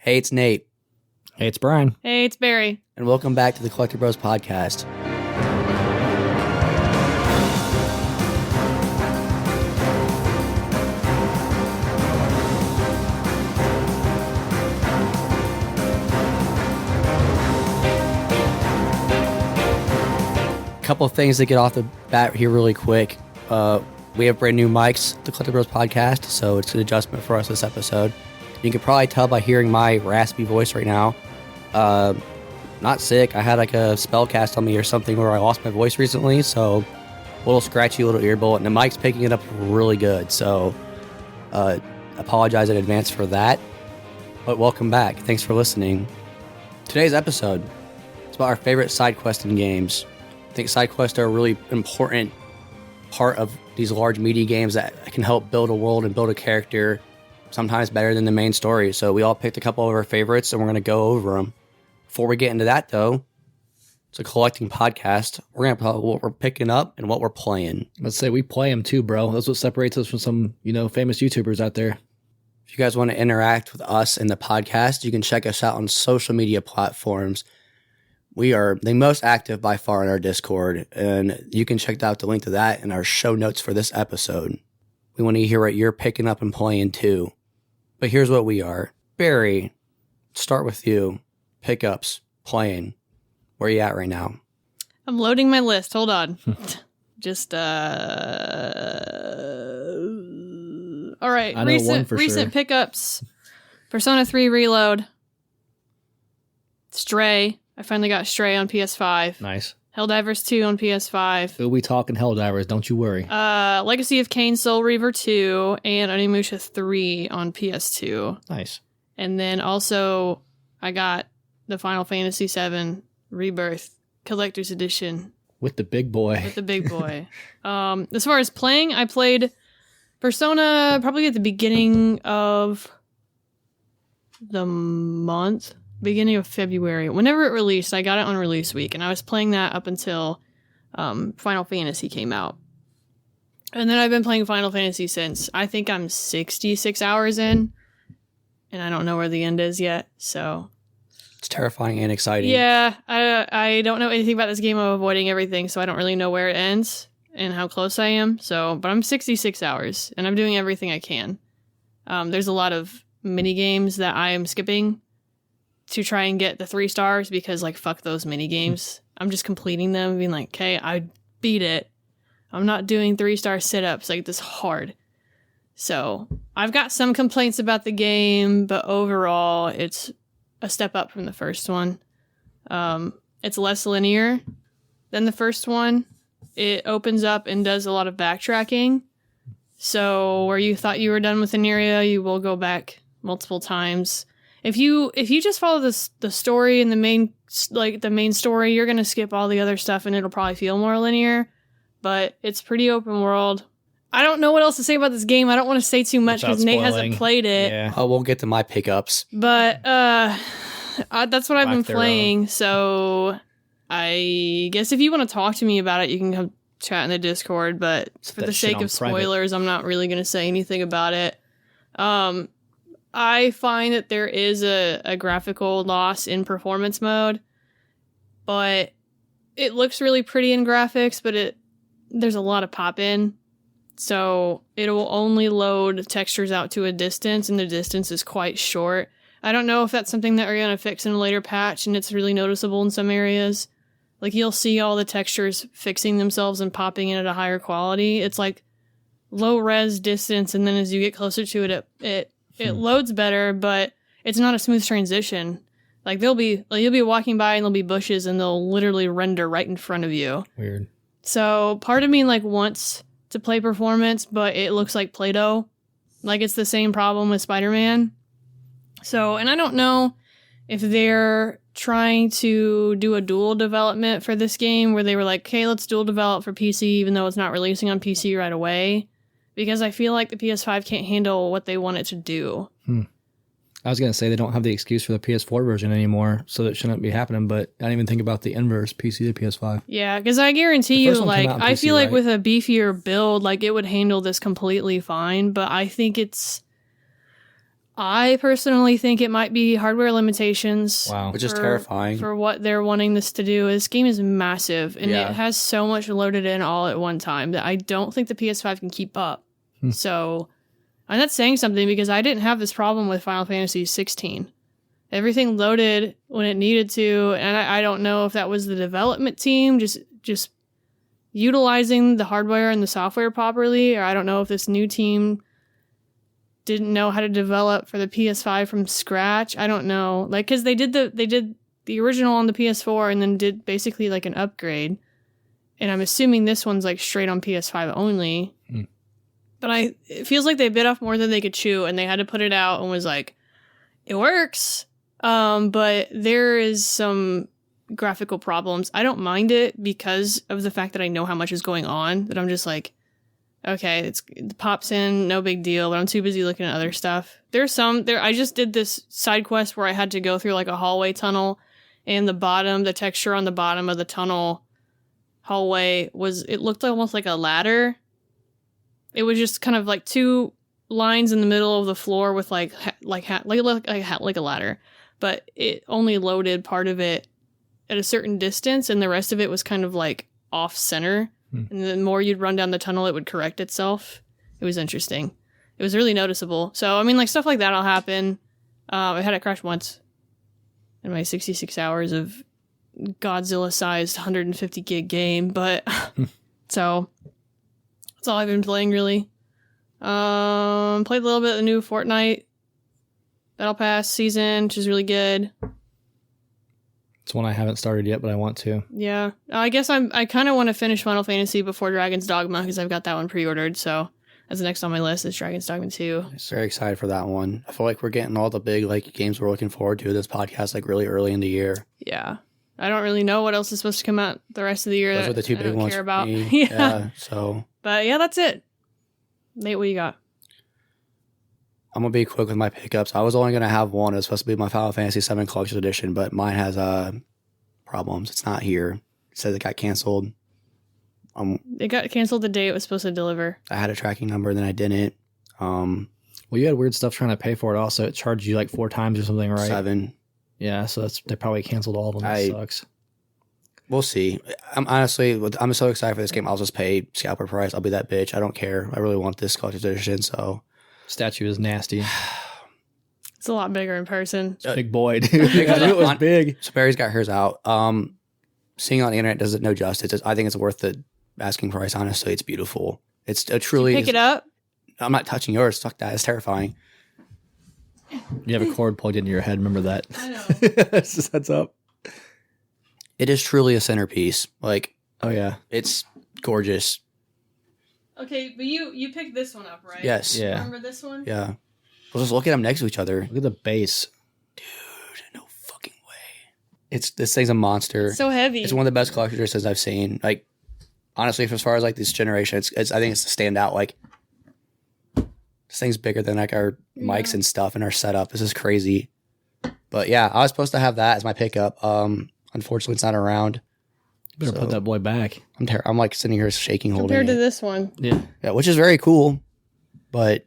Hey, it's Nate. Hey, it's Brian. Hey, it's Barry. And welcome back to the Collecti-Bros podcast. Couple of things to get off the bat here really quick. We have brand new mics, the Collecti-Bros podcast, so it's an adjustment for us this episode. You can probably tell by hearing my raspy voice right now. Not sick. I had like a spell cast on me or something where I lost my voice recently, so a little scratchy, little ear bullet, and the mic's picking it up really good, so apologize in advance for that. But welcome back. Thanks for listening. Today's episode is about our favorite side quests in games. I think side quests are a really important part of these large media games that can help build a world and build a character, sometimes better than the main story. So we all picked a couple of our favorites, and we're going to go over them. Before we get into that, though, it's a collecting podcast. We're going to talk about what we're picking up and what we're playing. Let's say we play them too, bro. That's what separates us from some, famous YouTubers out there. If you guys want to interact with us in the podcast, you can check us out on social media platforms. We are the most active by far in our Discord, and you can check out the link to that in our show notes for this episode. We want to hear what you're picking up and playing too. But here's what we are. Barry, start with you. Pickups, playing. Where are you at right now? I'm loading my list. Hold on. Just, all right. I know one for recent sure. pickups. Persona 3 Reload. Stray. I finally got Stray on PS5. Nice. Helldivers 2 on PS5. We'll be talking Helldivers, don't you worry. Legacy of Kain Soul Reaver 2 and Onimusha 3 on PS2. Nice. And then also I got the Final Fantasy VII Rebirth Collector's Edition. With the big boy. With the big boy. As far as playing, I played Persona probably at the beginning of the month. Beginning of February. Whenever it released, I got it on release week, and I was playing that up until Final Fantasy came out. And then I've been playing Final Fantasy since. I think I'm 66 hours in, and I don't know where the end is yet, so... It's terrifying and exciting. Yeah, I don't know anything about this game. I'm avoiding everything, so I don't really know where it ends and how close I am. But I'm 66 hours, and I'm doing everything I can. There's a lot of mini games that I am skipping to try and get the 3 stars because, fuck those mini games. I'm just completing them, being like, okay, I beat it. I'm not doing 3-star sit-ups. This is hard. So I've got some complaints about the game, but overall, it's a step up from the first one. It's less linear than the first one. It opens up and does a lot of backtracking. So where you thought you were done with an area, you will go back multiple times. If you just follow the story and the main story, you're gonna skip all the other stuff and it'll probably feel more linear. But it's pretty open world. I don't know what else to say about this game. I don't want to say too much because Nate hasn't played it. Yeah. Oh, we'll get to my pickups. But that's what I've been playing. So I guess if you want to talk to me about it, you can come chat in the Discord. But for the sake of spoilers, I'm not really going to say anything about it. I find that there is a graphical loss in performance mode, but it looks really pretty in graphics, but there's a lot of pop-in, so it will only load textures out to a distance, and the distance is quite short. I don't know if that's something that we're going to fix in a later patch, and it's really noticeable in some areas. You'll see all the textures fixing themselves and popping in at a higher quality. It's low-res distance, and then as you get closer to it, it loads better, but it's not a smooth transition. You'll be walking by and there'll be bushes and they'll literally render right in front of you. Weird. So part of me wants to play performance, but it looks like Play-Doh. It's the same problem with Spider-Man. So, and I don't know if they're trying to do a dual development for this game where they were like, okay, let's dual develop for PC even though it's not releasing on PC right away. Because I feel like the PS5 can't handle what they want it to do. I was going to say they don't have the excuse for the PS4 version anymore, so that shouldn't be happening, but I didn't even think about the inverse, PC to PS5. Yeah, because I guarantee you, I feel like with a beefier build, it would handle this completely fine, but I think it's I personally think it might be hardware limitations. Wow. Which is terrifying. For what they're wanting this to do. This game is massive, and it has so much loaded in all at one time that I don't think the PS5 can keep up. So, and that's saying something because I didn't have this problem with Final Fantasy 16. Everything loaded when it needed to, and I don't know if that was the development team just utilizing the hardware and the software properly, or I don't know if this new team didn't know how to develop for the PS5 from scratch. I don't know. Like, because they did the original on the PS4 and then did basically like an upgrade. And I'm assuming this one's like straight on PS5 only. But it feels like they bit off more than they could chew, and they had to put it out and was like, it works. But there is some graphical problems. I don't mind it because of the fact that I know how much is going on, that I'm just like, okay, it pops in, no big deal, but I'm too busy looking at other stuff. I just did this side quest where I had to go through like a hallway tunnel, and the texture on the bottom of the tunnel hallway it looked almost like a ladder. It was just kind of like two lines in the middle of the floor with like a ladder, but it only loaded part of it at a certain distance, and the rest of it was kind of like off center. And the more you'd run down the tunnel, it would correct itself. It was interesting. It was really noticeable. So, I mean, like, stuff like that'll happen. I had it crash once in my 66 hours of Godzilla-sized 150 gig game, but so that's all I've been playing, really. Played a little bit of the new Fortnite Battle Pass season, which is really good. It's one I haven't started yet, but I want to. Yeah. I guess I kind of want to finish Final Fantasy before Dragon's Dogma because I've got that one pre-ordered. So that's the next on my list is Dragon's Dogma 2. Very excited for that one. I feel like we're getting all the big like games we're looking forward to this podcast like really early in the year. Yeah. I don't really know what else is supposed to come out the rest of the year. Those are the two big ones care for about. me. Yeah. So. But yeah, that's it. Nate, what you got? I'm going to be quick with my pickups. I was only going to have one. It was supposed to be my Final Fantasy 7 Collector's Edition, but mine has problems. It's not here. It says it got canceled. It got canceled the day it was supposed to deliver. I had a tracking number, then I didn't. Well, you had weird stuff trying to pay for it also. It charged you like 4 times or something, right? 7. Yeah, so they probably canceled all of them. That sucks. We'll see. I'm so excited for this game. I'll just pay scalper price. I'll be that bitch. I don't care. I really want this Collector's Edition, so... Statue is nasty. It's a lot bigger in person. It's a big boy, dude. I knew it was big. So Barry's got hers out. Seeing it on the internet does it no justice. I think it's worth the asking price, honestly. It's beautiful. It's a truly... Pick it up? I'm not touching yours. Fuck that. It's terrifying. You have a cord plugged into your head. Remember that. I know. That's just heads up. It is truly a centerpiece. Like, oh yeah, it's gorgeous. Okay, but you picked this one up, right? Yes. Yeah. Remember this one? Yeah. We'll just look at them next to each other. Look at the base. Dude, no fucking way. This thing's a monster. It's so heavy. It's one of the best collector's editions I've seen. Like, honestly, as far as like this generation, it's I think it's the standout. Like, this thing's bigger than like our mics and stuff and our setup. This is crazy. But yeah, I was supposed to have that as my pickup. Unfortunately, it's not around. Better put that boy back. I'm like sitting here shaking, holding Compared to it. this one. Yeah. Yeah, which is very cool. But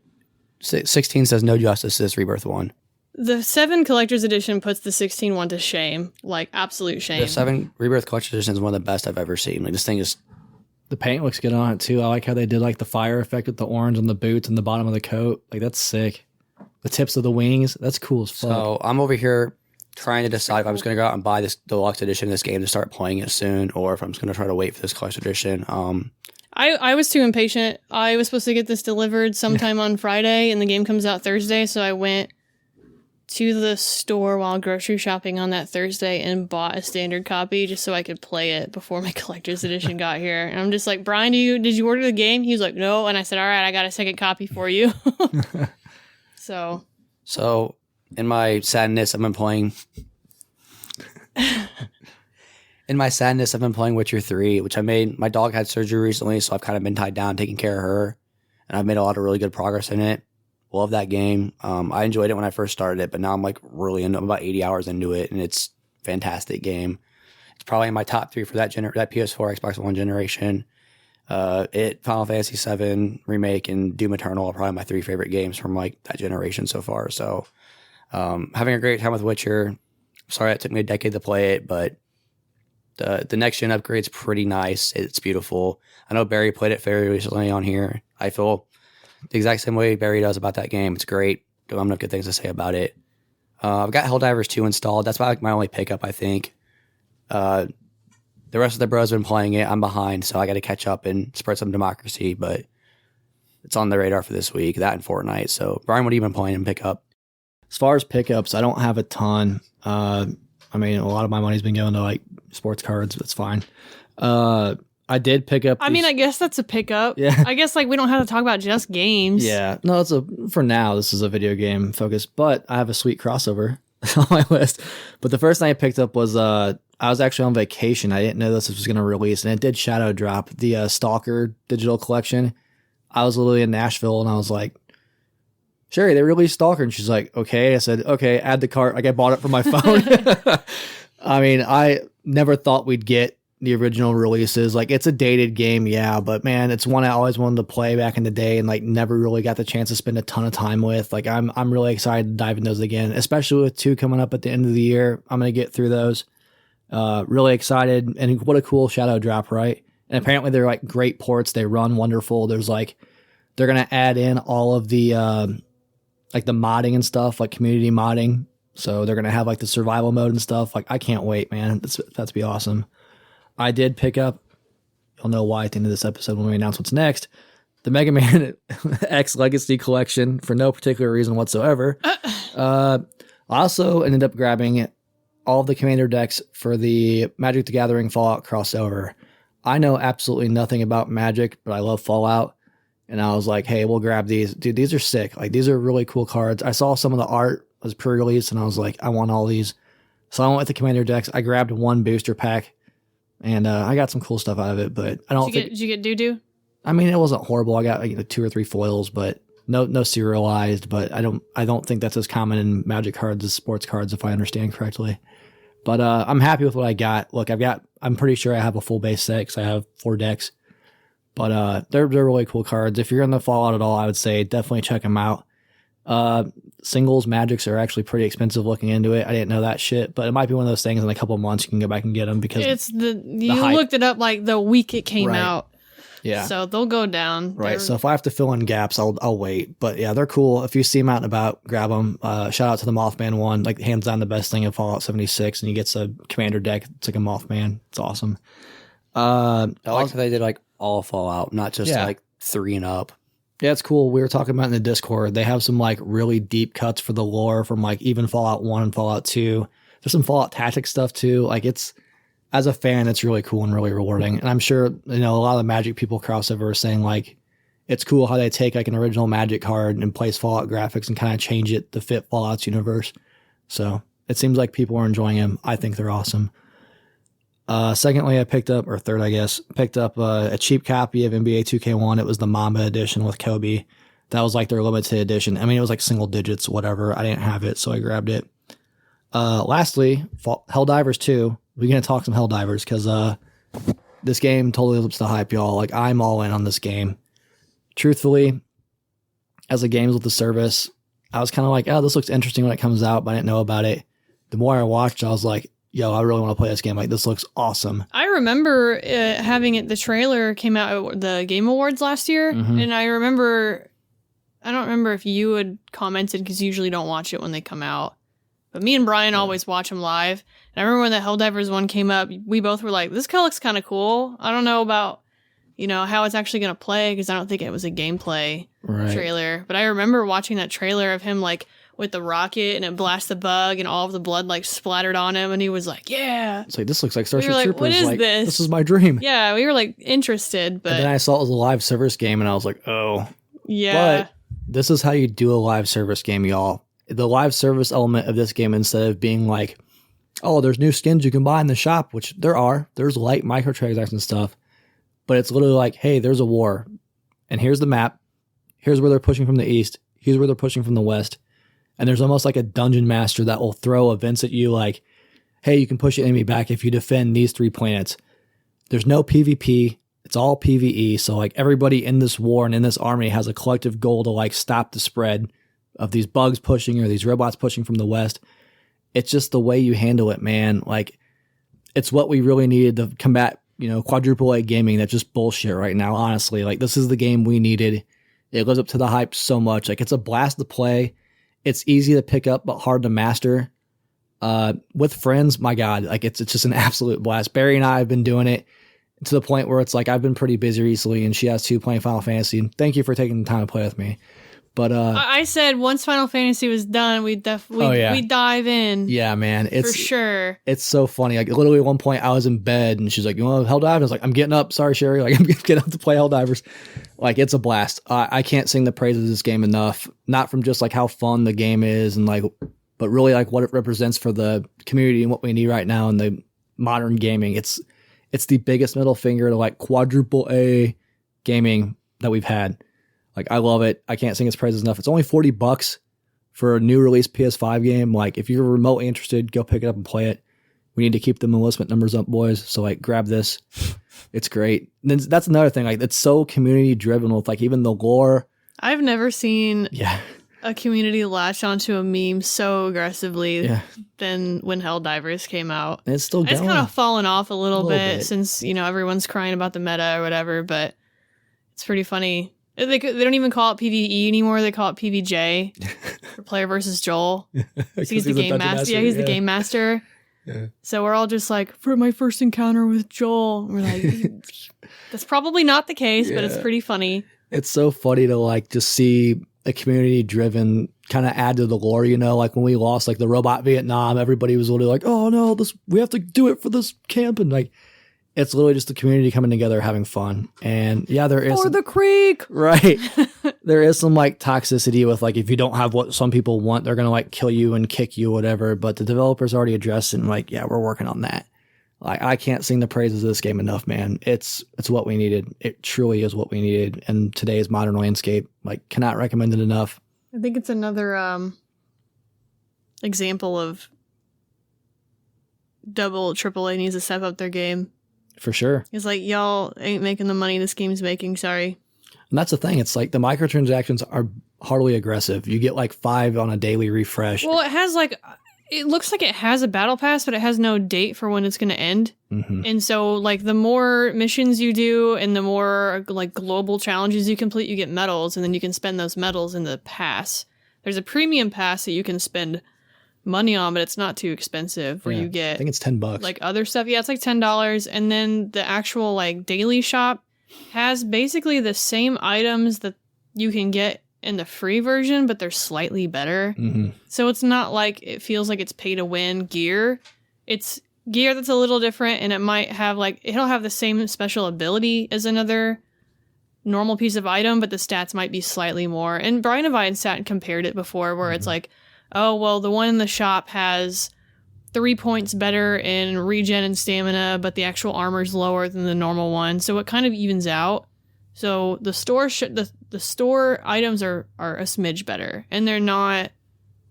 16 says no justice to this Rebirth one. The 7 Collector's Edition puts the 16 one to shame. Like, absolute shame. The 7 Rebirth Collector's Edition is one of the best I've ever seen. Like, this thing is... The paint looks good on it, too. I like how they did, like, the fire effect with the orange on the boots and the bottom of the coat. Like, that's sick. The tips of the wings, that's cool as fuck. So, I'm over here trying to decide if I was going to go out and buy this deluxe edition of this game to start playing it soon, or if I'm just going to try to wait for this Collector's Edition. I was too impatient. I was supposed to get this delivered sometime on Friday, and the game comes out Thursday, so I went to the store while grocery shopping on that Thursday and bought a standard copy just so I could play it before my Collector's Edition got here. And I'm just like, Brian, did you order the game? He was like, no. And I said, all right, I got a second copy for you. So, in my sadness, I've been playing... Witcher 3, which my dog had surgery recently, so I've kind of been tied down taking care of her, and I've made a lot of really good progress in it. Love that game. I enjoyed it when I first started it, but now I'm like really I'm about 80 hours into it, and it's a fantastic game. It's probably in my top 3 for that PS4, Xbox One generation. Final Fantasy VII Remake and Doom Eternal are probably my 3 favorite games from like that generation so far. So having a great time with Witcher. Sorry it took me a decade to play it, but the next gen upgrade's pretty nice. It's beautiful. I know Barry played it very recently on here. I feel the exact same way Barry does about that game. It's great. Don't have enough good things to say about it. I've got Helldivers 2 installed. That's probably my only pickup, I think. The rest of the bros have been playing it. I'm behind, so I got to catch up and spread some democracy, but it's on the radar for this week, that and Fortnite. So, Brian, what have you been playing and pick up? As far as pickups, I don't have a ton. I mean, a lot of my money's been going to like sports cards. That's fine. I did pick up. I mean, I guess that's a pickup. Yeah. I guess like we don't have to talk about just games. Yeah. No, for now, this is a video game focus, but I have a sweet crossover on my list. But the first thing I picked up was, I was actually on vacation. I didn't know this was going to release, and it did shadow drop the Stalker digital collection. I was literally in Nashville, and I was like, Sherry, they released Stalker. And she's like, okay. I said, okay, add the cart. Like I bought it from my phone. I mean, I never thought we'd get the original releases. Like it's a dated game. Yeah. But man, it's one I always wanted to play back in the day and like never really got the chance to spend a ton of time with. Like I'm really excited to dive in those again, especially with 2 coming up at the end of the year. I'm going to get through those. Really excited. And what a cool shadow drop, right? And apparently they're like great ports. They run wonderful. There's like, they're going to add in all of the, like the modding and stuff, like community modding. So they're going to have like the survival mode and stuff. Like I can't wait, man. That's be awesome. I did pick up, you'll know why at the end of this episode when we announce what's next, the Mega Man X Legacy Collection for no particular reason whatsoever. I also ended up grabbing all of the commander decks for the Magic the Gathering Fallout crossover. I know absolutely nothing about Magic, but I love Fallout. And I was like, hey, we'll grab these. Dude, these are sick. Like, these are really cool cards. I saw some of the art was pre-released, and I was like, I want all these. So I went with the commander decks. I grabbed 1 booster pack, and I got some cool stuff out of it. But I don't think... Did you get doo-doo? I mean, it wasn't horrible. I got like 2 or 3 foils, but no serialized. But I don't think that's as common in Magic cards as sports cards, if I understand correctly. But I'm happy with what I got. Look, I'm pretty sure I have a full base set because I have 4 decks. But they're really cool cards. If you're in the Fallout at all, I would say definitely check them out. Singles Magics are actually pretty expensive looking into it. I didn't know that shit, but it might be one of those things in a couple of months you can go back and get them because you looked it up like the week it came out. Yeah. So they'll go down. Right. So if I have to fill in gaps, I'll wait. But yeah, they're cool. If you see them out and about, grab them. Shout out to the Mothman one. Like hands down the best thing in Fallout 76, and you get a commander deck. It's like a Mothman. It's awesome. I like that they did like all Fallout, not just like 3 and up. Yeah, it's cool. We were talking about in the Discord. They have some like really deep cuts for the lore from like even Fallout 1 and Fallout 2. There's some Fallout Tactics stuff too. Like it's, as a fan, it's really cool and really rewarding. And I'm sure, a lot of the Magic people crossover are saying like, it's cool how they take like an original Magic card and place Fallout graphics and kind of change it to fit Fallout's universe. So it seems like people are enjoying them. I think they're awesome. Secondly, I picked up a cheap copy of NBA 2K1. It was the Mamba edition with Kobe. That was like their limited edition. I mean, it was like single digits, whatever. I didn't have it, so I grabbed it. Lastly, Helldivers 2. We're going to talk some Helldivers because this game totally lives to hype, y'all. Like, I'm all in on this game. Truthfully, as a games with the service, I was kind of like, oh, this looks interesting when it comes out, but I didn't know about it. The more I watched, I was like, yo, I really want to play this game. Like, this looks awesome. I remember having it. The trailer came out at the Game Awards last year, and I don't remember if you had commented because you usually don't watch it when they come out. But me and Brian always watch them live. And I remember when the Helldivers one came up, we both were like, this looks kind of cool. I don't know about, how it's actually going to play because I don't think it was a gameplay trailer. But I remember watching that trailer of him like with the rocket and it blasts the bug and all of the blood like splattered on him. And he was like, yeah. It's like, this looks like Starship Troopers. What is this? This is my dream. Yeah, we were like interested. But and then I saw it was a live service game and I was like, oh. Yeah. But this is how you do a live service game, y'all. The live service element of this game, instead of being like, oh, there's new skins you can buy in the shop, which there's light microtransactions stuff, but it's literally like, hey, there's a war, and here's the map, here's where they're pushing from the east, here's where they're pushing from the west, and there's almost like a dungeon master that will throw events at you like, hey, you can push the enemy back if you defend these 3 planets. There's no PvP, It's all PvE. So like everybody in this war and in this army has a collective goal to like stop the spread of these bugs pushing or these robots pushing from the west. It's just the way you handle it, man. Like it's what we really needed to combat, quadruple A gaming. That's just bullshit right now. Honestly, like this is the game we needed. It lives up to the hype so much. Like it's a blast to play. It's easy to pick up, but hard to master. With friends, my God, like it's just an absolute blast. Barry and I have been doing it to the point where it's like I've been pretty busy recently, and she has 2 playing Final Fantasy. And thank you for taking the time to play with me. But I said once Final Fantasy was done, we'd dive in. Yeah, man, it's for sure. It's so funny. Like literally, at one point, I was in bed, and she's like, "You want to Helldive?" I was like, "I'm getting up. Sorry, Sherry. Like I'm getting up to play Helldivers." Like it's a blast. I can't sing the praises of this game enough. Not from just like how fun the game is, and like, but really like what it represents for the community and what we need right now in the modern gaming. It's the biggest middle finger to like quadruple A gaming that we've had. Like, I love it. I can't sing its praises enough. It's only $40 for a new release PS5 game. Like, if you're remotely interested, go pick it up and play it. We need to keep the enlistment numbers up, boys. So, like, grab this. It's great. And then that's another thing. Like, it's so community driven with, like, even the lore. I've never seen a community latch onto a meme so aggressively than when Helldivers came out. And it's still going. It's kind of fallen off a little bit since, everyone's crying about the meta or whatever, but it's pretty funny. They don't even call it PvE anymore. They call it PvJ for player versus Joel. He's the game master. Yeah, he's the game master. Yeah. So we're all just like, for my first encounter with Joel. And we're like, that's probably not the case, but it's pretty funny. It's so funny to like just see a community driven kind of add to the lore, like when we lost like the robot Vietnam, everybody was literally like, oh no, we have to do it for this camp. And like, it's literally just the community coming together, having fun. And yeah, there is. For the creek! Right. There is some like toxicity with like, if you don't have what some people want, they're going to like kill you and kick you, whatever. But the developers already addressed it and like, yeah, we're working on that. Like, I can't sing the praises of this game enough, man. It's what we needed. It truly is what we needed in today's modern landscape. Like, cannot recommend it enough. I think it's another example of AAA needs to step up their game. For sure. It's like, y'all ain't making the money this game's making, sorry. And that's the thing. It's like the microtransactions are hardly aggressive. You get like 5 on a daily refresh. Well, it looks like it has a battle pass, but it has no date for when it's going to end. Mm-hmm. And so like the more missions you do and the more like global challenges you complete, you get medals, and then you can spend those medals in the pass. There's a premium pass that you can spend money on, but it's not too expensive, where you get, I think it's $10 like other stuff. Yeah, it's like $10. And then the actual like daily shop has basically the same items that you can get in the free version, but they're slightly better. Mm-hmm. So it's not like it feels like it's pay to win gear. It's gear that's a little different, and it might have like, it'll have the same special ability as another normal piece of item, but the stats might be slightly more. And Brian and I had sat and compared it before, where it's like, oh, well, the one in the shop has 3 points better in regen and stamina, but the actual armor's lower than the normal one. So it kind of evens out. So the store the store items are a smidge better, and they're not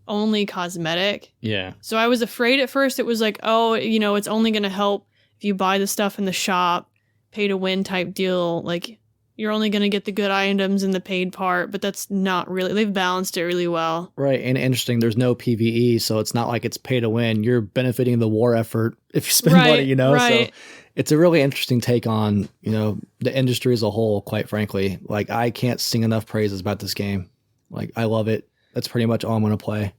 only cosmetic. Yeah. So I was afraid at first. It was like, oh, it's only going to help if you buy the stuff in the shop, pay to win type deal. Like, you're only going to get the good items in the paid part, but that's not really. They've balanced it really well. Right. And interesting, there's no PvE, so it's not like it's pay to win. You're benefiting the war effort if you spend money, Right. So it's a really interesting take on, the industry as a whole, quite frankly. Like, I can't sing enough praises about this game. Like, I love it. That's pretty much all I'm going to play.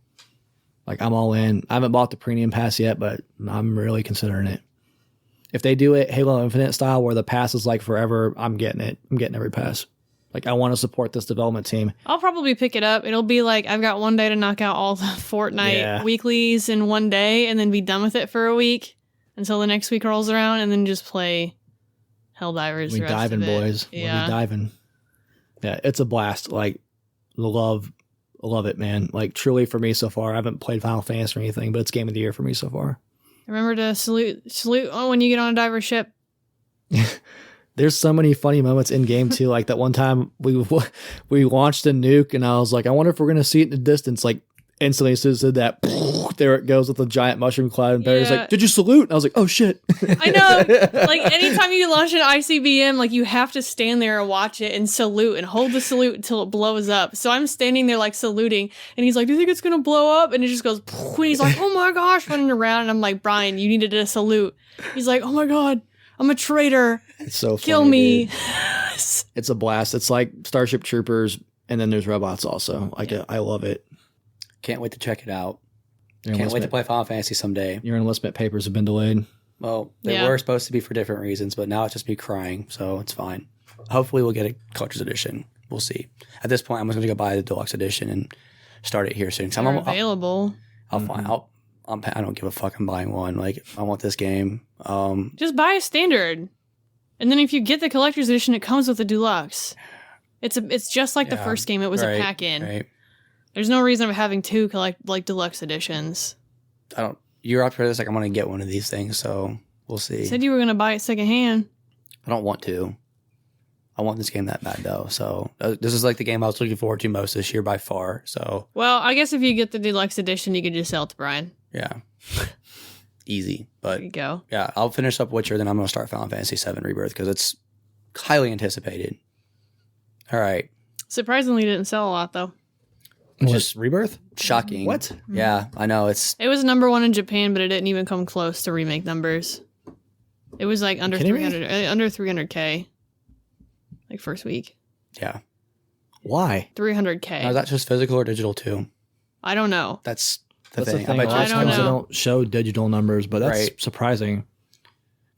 Like, I'm all in. I haven't bought the premium pass yet, but I'm really considering it. If they do it Halo Infinite style, where the pass is like forever, I'm getting it. I'm getting every pass. Like, I want to support this development team. I'll probably pick it up. It'll be like, I've got one day to knock out all the Fortnite weeklies in one day, and then be done with it for a week until the next week rolls around, and then just play Helldivers. We diving, boys. Yeah. We diving. Yeah, it's a blast. Like, love it, man. Like, truly for me so far, I haven't played Final Fantasy or anything, but it's game of the year for me so far. Remember to salute when you get on a diver ship. There's so many funny moments in game too. Like that one time we launched a nuke, and I was like, I wonder if we're gonna see it in the distance. Like instantly, as soon as it did that, there it goes with the giant mushroom cloud, and Barry's Yeah. like, "Did you salute?" And I was like, "Oh shit!" I know. Like anytime you launch an ICBM, like you have to stand there and watch it and salute and hold the salute until it blows up. So I'm standing there like saluting, and he's like, "Do you think it's gonna blow up?" And it just goes. And he's like, "Oh my gosh!" Running around, and I'm like, "Brian, you needed a salute." He's like, "Oh my god, I'm a traitor. It's so Kill funny, me." dude. It's a blast. It's like Starship Troopers, and then there's robots also. Like I love it. Can't wait to check it out. Your Can't wait to enlistment- play Final Fantasy someday. Your enlistment papers have been delayed. Well, they Yeah. were supposed to be for different reasons, but now it's just me crying, so it's fine. Hopefully we'll get a collector's edition. We'll see. At this point, I'm just going to go buy the deluxe edition and start it here soon. So They're available. I'll find. I don't give a fuck. I'm buying one. Like, I want this game. Just buy a standard, and then if you get the collector's edition, it comes with the deluxe. It's just like the Yeah, first game. It was right, a pack in. Right. There's no reason of having two deluxe editions. You're up for this. Like, I'm going to get one of these things, so we'll see. You said you were going to buy it secondhand. I don't want to. I want this game that bad, though. So this is like the game I was looking forward to most this year by far. So Well, I guess if you get the deluxe edition, you could just sell it to Brian. yeah, easy. But There you go. yeah, I'll finish up Witcher, then I'm going to start Final Fantasy VII Rebirth because it's highly anticipated. All right. Surprisingly, didn't sell a lot though. Just Rebirth? Shocking. What? Yeah, I know. It's It was #1 in Japan, but it didn't even come close to remake numbers. It was like under kidding me? 300, under 300K, like first week. yeah. Why? 300K. Now, is that just physical or digital too? I don't know. That's That's thing. the thing. I A bet lot you of it's I don't times they know. don't show digital numbers, but that's Right. surprising.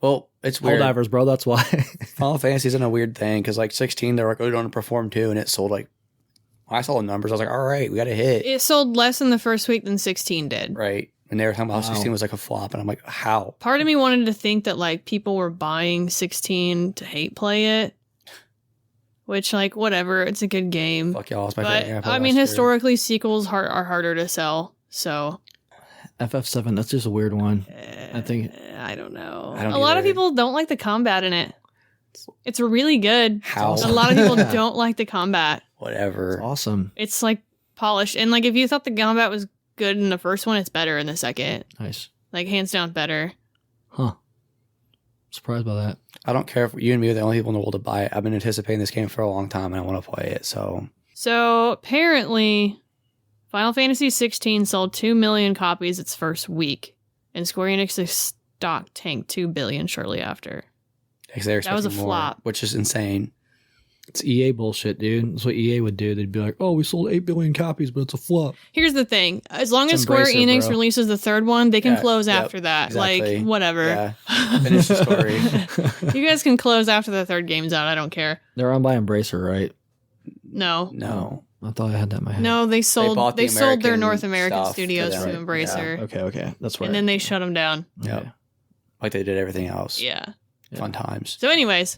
Well, it's Hell weird. divers, bro. That's why. Final Fantasy isn't a weird thing because like 16, they're like, oh, don't perform too, and it sold like. When I saw the numbers, I was like, all right, we got a hit, It sold less in the first week than 16 did. right? And they were talking about how Wow. 16 was like a flop, and I'm like, how? Part of me wanted to think that like people were buying 16 to hate play it, which like whatever, it's a good game. Fuck y'all, it's my favorite game But played I mean, last year. historically, sequels are harder to sell. So FF7, that's just a weird one. I think I don't know. I don't a lot of either. people don't like the combat in it. It's really good. How? A lot of people Yeah. don't like the combat. Whatever. it's awesome. It's like polished, and like if you thought the combat was good in the first one, it's better in the second. Nice. Like hands down, better. Huh. Surprised by that. I don't care if you and me are the only people in the world to buy it. I've been anticipating this game for a long time, and I want to play it. So So apparently, Final Fantasy 16 sold 2 million copies its first week, and Square Enix's stock tanked 2 billion shortly after. because they're That was a expecting more, flop. which is insane. It's EA bullshit, dude. That's what EA would do. They'd be like, oh, we sold 8 billion copies, but it's a flop. Here's the thing: as long as Embrace Square it, Enix bro. releases the third one, they can Yeah, close yep, after that. exactly. Like whatever. Yeah, finish the story. You guys can close after the third game's out. I don't care. They're owned by Embracer, right? No. No, I thought I had that in my head. No, they sold. bought They the sold their American North American stuff studios to to them. Embracer, Okay. That's right. and then they shut them down. Yep. Okay. like they did everything else. Yeah. Fun times. So, anyways,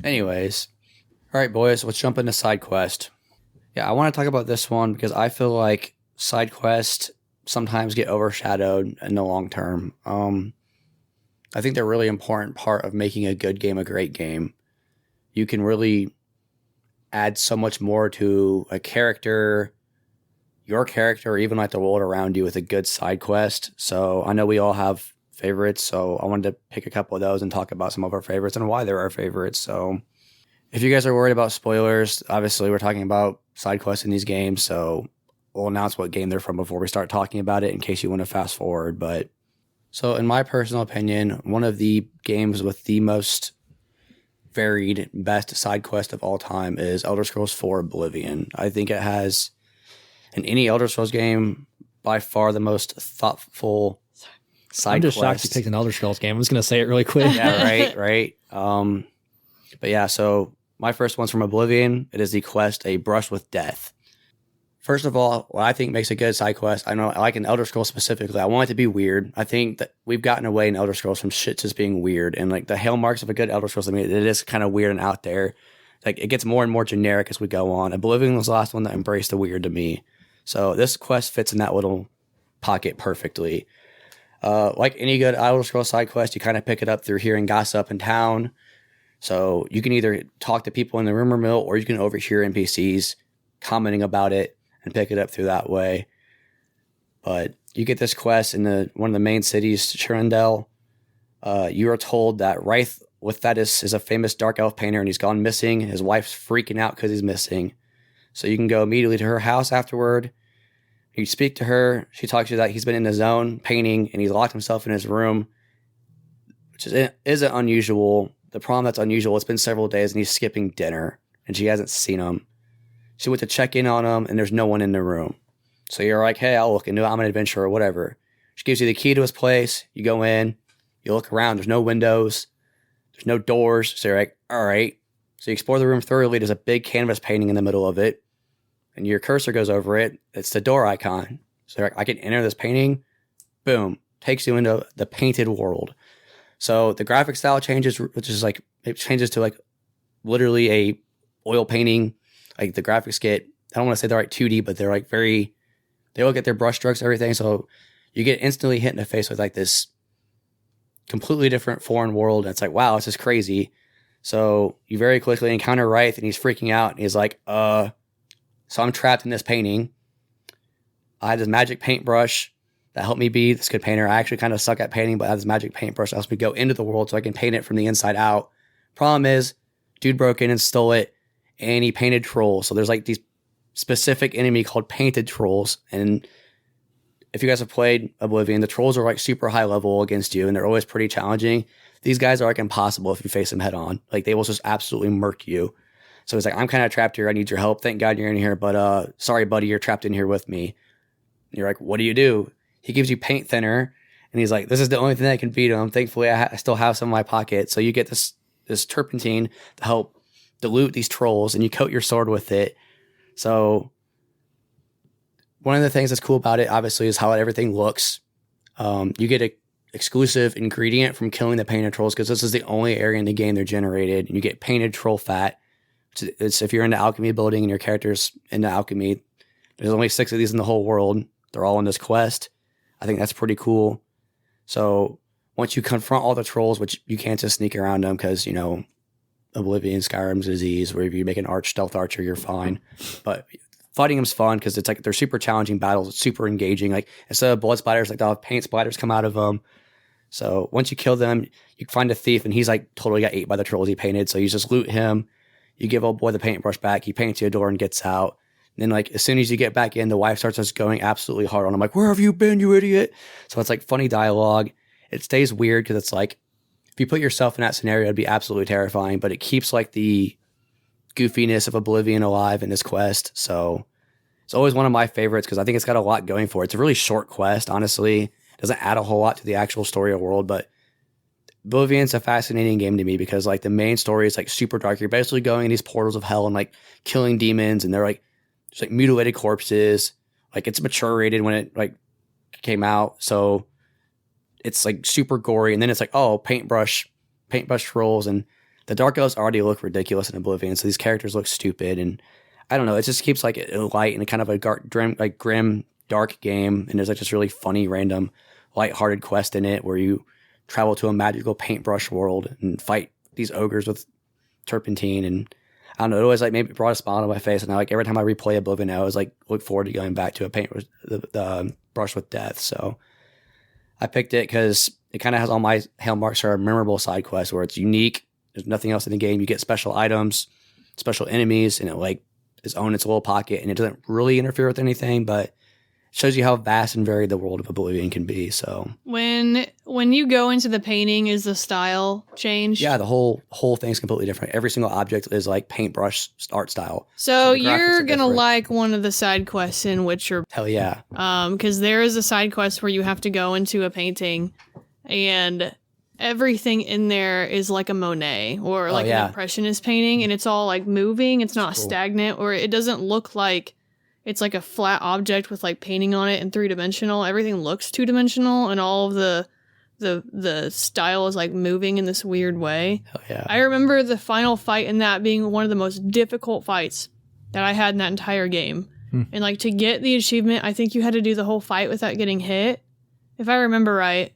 All right, boys, let's jump into side quest. Yeah, I want to talk about this one because I feel like side quests sometimes get overshadowed in the long term. I think they're a really important part of making a good game a great game. You can really add so much more to a character, your character, or even like the world around you with a good side quest. So I know we all have favorites, so I wanted to pick a couple of those and talk about some of our favorites and why they're our favorites. So if you guys are worried about spoilers, obviously we're talking about side quests in these games, so we'll announce what game they're from before we start talking about it in case you want to fast forward. But so in my personal opinion, one of the games with the most varied, best side quest of all time is Elder Scrolls 4 Oblivion. I think it has, in any Elder Scrolls game, by far the most thoughtful side I'm just quest. shocked you picked an Elder Scrolls game. I'm just going to say it really quick. Yeah, right. But yeah, so my first one's from Oblivion. It is the quest, A Brush with Death. First of all, what I think makes a good side quest, I know I like in Elder Scrolls specifically, I want it to be weird. I think that we've gotten away in Elder Scrolls from shit just being weird. And like the hail marks of a good Elder Scrolls, I mean, it is kind of weird and out there. Like it gets more and more generic as we go on. Oblivion was the last one that embraced the weird to me. So this quest fits in that little pocket perfectly. Like any good Elder Scrolls side quest, you kind of pick it up through hearing gossip in town. So you can either talk to people in the rumor mill or you can overhear NPCs commenting about it and pick it up through that way. But you get this quest in one of the main cities, Chirindel. You are told that Wraith with Thetis is a famous dark elf painter and he's gone missing. His wife's freaking out because he's missing. So you can go immediately to her house afterward. You speak to her. She talks to you that he's been in the zone painting and he's locked himself in his room, which isn't unusual. The problem that's unusual, it's been several days and he's skipping dinner and she hasn't seen him. She went to check in on him and there's no one in the room. So you're like, hey, I'll look into it. I'm an adventurer or whatever. She gives you the key to his place. You go in, you look around. There's no windows. There's no doors. So you're like, all right. So you explore the room thoroughly. There's a big canvas painting in the middle of it. And your cursor goes over it. It's the door icon. So you're like, I can enter this painting. Boom. Takes you into the painted world. So the graphic style changes, which is like, it changes to like literally a oil painting. Like the graphics get, I don't want to say they're like 2D, but they're like they look at their brush strokes and everything. So you get instantly hit in the face with like this completely different foreign world. And it's like, wow, this is crazy. So you very quickly encounter Wraith and he's freaking out. And he's like, so I'm trapped in this painting. I had this magic paintbrush that helped me be this good painter. I actually kind of suck at painting, but I have this magic paintbrush that helps me go into the world so I can paint it from the inside out. Problem is, dude broke in and stole it, and he painted trolls. So there's like these specific enemy called painted trolls. And if you guys have played Oblivion, the trolls are like super high level against you, and they're always pretty challenging. These guys are like impossible if you face them head on. Like they will just absolutely murk you. So he's like, I'm kind of trapped here. I need your help. Thank God you're in here. But sorry, buddy, you're trapped in here with me. And you're like, what do you do? He gives you paint thinner. And he's like, this is the only thing that can beat him. Thankfully, I still have some in my pocket. So you get this turpentine to help dilute these trolls. And you coat your sword with it. So one of the things that's cool about it, obviously, is how everything looks. You get an exclusive ingredient from killing the painted trolls because this is the only area in the game they're generated. And you get painted troll fat. It's if you're into alchemy building and your character's into alchemy, there's only 6 of these in the whole world. They're all in this quest. I think that's pretty cool. So once you confront all the trolls, which you can't just sneak around them because, you know, Oblivion, Skyrim's disease, where if you make an stealth archer, you're fine. But fighting them's fun because it's like they're super challenging battles. It's super engaging. Like instead of blood splatters, like they'll have paint splatters come out of them. So once you kill them, you find a thief and he's like totally got ate by the trolls he painted. So you just loot him. You give old boy the paintbrush back. He paints you a door and gets out. And then, like, as soon as you get back in, the wife starts just going absolutely hard on him. Like, where have you been, you idiot? So it's like funny dialogue. It stays weird because it's like, if you put yourself in that scenario, it'd be absolutely terrifying. But it keeps like the goofiness of Oblivion alive in this quest. So it's always one of my favorites because I think it's got a lot going for it. It's a really short quest, honestly. It doesn't add a whole lot to the actual story or world, but Oblivion's a fascinating game to me because like the main story is like super dark. You're basically going in these portals of hell and like killing demons, and they're like there's like mutilated corpses. Like it's mature rated when it like came out, so it's like super gory. And then it's like, oh, paintbrush trolls, and the dark elves already look ridiculous in Oblivion, so these characters look stupid. And I don't know, it just keeps like a light and kind of a grim dark game. And there's like this really funny random lighthearted quest in it where you travel to a magical paintbrush world and fight these ogres with turpentine. And I don't know, it always like maybe brought a smile to my face. And I like every time I replay Oblivion, I always like look forward to going back to a the brush with death. So I picked it because it kind of has all my hail marks for a memorable side quest where it's unique. There's nothing else in the game. You get special items, special enemies, and it like is own its little pocket, and it doesn't really interfere with anything, but shows you how vast and varied the world of Oblivion can be. So when you go into the painting, is the style changed? Yeah, the whole thing's completely different. Every single object is like paintbrush art style. So you're gonna like one of the side quests in Witcher. Hell yeah. Because there is a side quest where you have to go into a painting, and everything in there is like a Monet or like an impressionist painting, and it's all like moving. It's not stagnant, or it doesn't look like it's like a flat object with like painting on it and 3-dimensional. Everything looks 2-dimensional, and all of the style is like moving in this weird way. Hell yeah. I remember the final fight in that being one of the most difficult fights that I had in that entire game. And like to get the achievement, I think you had to do the whole fight without getting hit, if I remember right.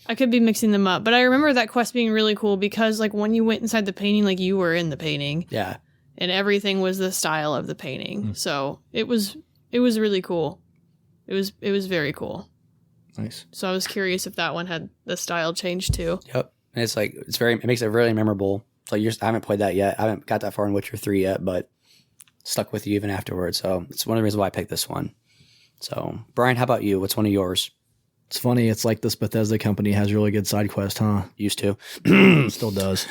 I could be mixing them up, but I remember that quest being really cool because like when you went inside the painting, like you were in the painting. Yeah. And everything was the style of the painting. So it was really cool. It was very cool. Nice. So I was curious if that one had the style change too. Yep. And it makes it really memorable. So I haven't played that yet. I haven't got that far in Witcher 3 yet, but stuck with you even afterwards. So it's one of the reasons why I picked this one. So Brian, how about you? What's one of yours? It's funny. It's like this Bethesda company has really good side quest, huh? Used to. Still does.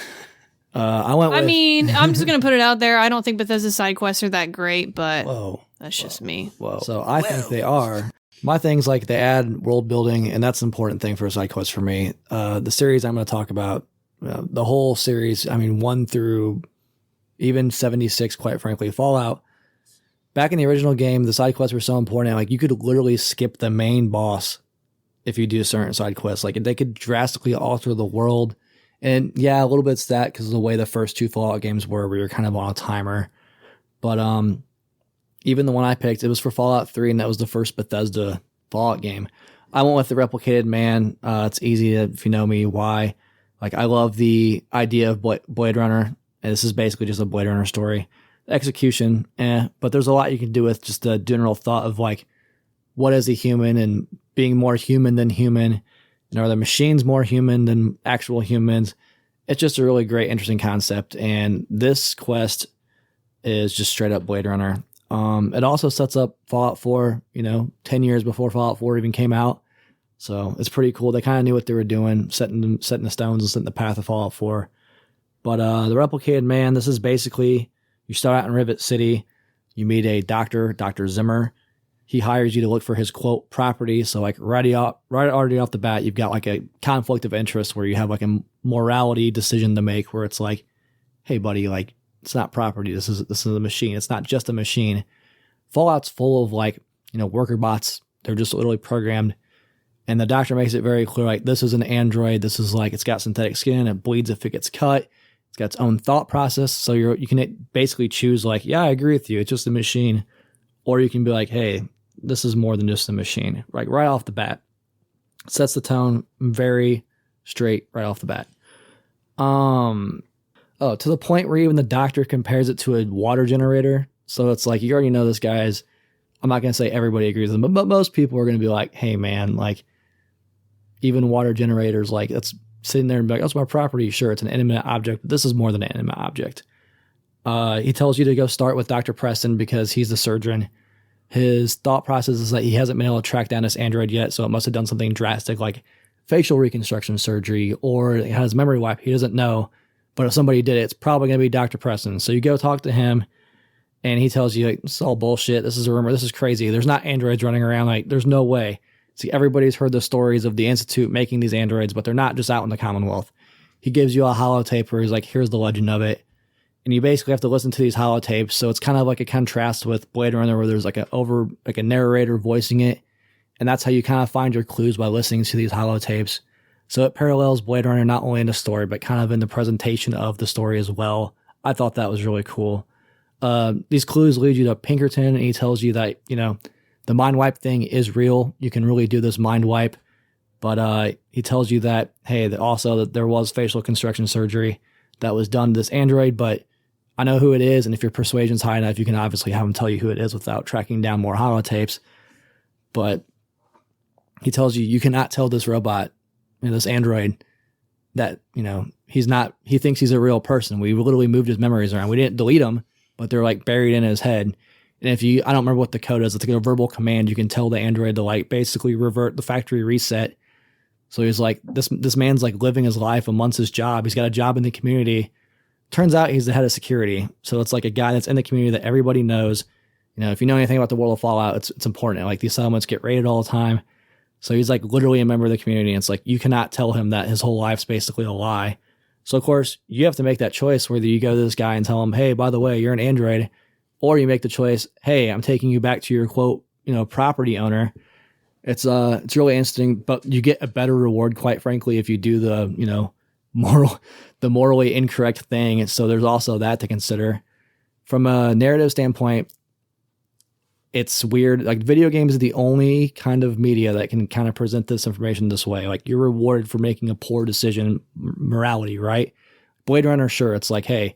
I mean, I'm just going to put it out there. I don't think Bethesda's side quests are that great, but that's just me. Whoa. So I think they are. My thing's like they add world building, and that's an important thing for a side quest for me. The series I'm going to talk about, the whole series, I mean, 1 through even 76, quite frankly, Fallout. Back in the original game, the side quests were so important. Like you could literally skip the main boss if you do certain side quests. Like they could drastically alter the world. And yeah, a little bit's that because of the way the first 2 Fallout games were, where you're kind of on a timer. But even the one I picked, it was for Fallout 3, and that was the first Bethesda Fallout game. I went with the Replicated Man. It's easy if you know me why. Like I love the idea of Blade Runner, and this is basically just a Blade Runner story. Execution, but there's a lot you can do with just the general thought of like, what is a human, and being more human than human, and are the machines more human than actual humans? It's just a really great, interesting concept, and this quest is just straight up Blade Runner. It also sets up Fallout 4, 10 years before Fallout 4 even came out, so it's pretty cool. They kind of knew what they were doing, setting the stones and setting the path of Fallout 4. But the Replicated Man, this is basically, you start out in Rivet City, you meet a doctor, Dr. Zimmer. He hires you to look for his, quote, property. So like already off the bat, you've got like a conflict of interest where you have like a morality decision to make where it's like, hey buddy, like it's not property. This is a machine. It's not just a machine. Fallout's full of like, worker bots. They're just literally programmed. And the doctor makes it very clear, like this is an android. This is like, it's got synthetic skin. It bleeds if it gets cut. It's got its own thought process. So you can basically choose like, yeah, I agree with you. It's just a machine. Or you can be like, hey, this is more than just a machine. Like right off the bat. Sets the tone very straight right off the bat. To the point where even the doctor compares it to a water generator. So it's like, you already know this guy's, I'm not going to say everybody agrees with him, but most people are going to be like, hey man, like even water generators, like that's sitting there and be like, that's my property. Sure, it's an inanimate object, but this is more than an inanimate object. He tells you to go start with Dr. Preston because he's the surgeon. His thought process is that he hasn't been able to track down this android yet, so it must have done something drastic like facial reconstruction surgery, or it has memory wipe. He doesn't know, but if somebody did it, it's probably going to be Dr. Preston. So you go talk to him, and he tells you, like, it's all bullshit. This is a rumor. This is crazy. There's not androids running around. Like, there's no way. See, everybody's heard the stories of the Institute making these androids, but they're not just out in the Commonwealth. He gives you a holotape where he's like, here's the legend of it. And you basically have to listen to these holotapes. So it's kind of like a contrast with Blade Runner where there's like a narrator voicing it. And that's how you kind of find your clues by listening to these holotapes. So it parallels Blade Runner not only in the story, but kind of in the presentation of the story as well. I thought that was really cool. These clues lead you to Pinkerton, and he tells you that, the mind wipe thing is real. You can really do this mind wipe. But he tells you that, hey, that there was facial reconstruction surgery that was done to this android, but I know who it is, and if your persuasion's high enough, you can obviously have him tell you who it is without tracking down more holotapes. But he tells you cannot tell this robot, this android, that, he thinks he's a real person. We literally moved his memories around. We didn't delete them, but they're like buried in his head. And I don't remember what the code is. It's like a verbal command. You can tell the android to like basically revert the factory reset. So he's like, this man's like living his life amongst his job. He's got a job in the community. Turns out he's the head of security. So it's like a guy that's in the community that everybody knows. If you know anything about the world of Fallout, it's important. Like these settlements get raided all the time. So he's like literally a member of the community. And it's like, you cannot tell him that his whole life's basically a lie. So of course you have to make that choice, whether you go to this guy and tell him, hey, by the way, you're an android, or you make the choice, hey, I'm taking you back to your quote, property owner. It's really interesting, but you get a better reward, quite frankly, if you do the, morally incorrect thing. And so there's also that to consider. From a narrative standpoint, it's weird. Like video games is the only kind of media that can kind of present this information this way. Like you're rewarded for making a poor decision, morality, right? Blade Runner, sure. It's like, hey,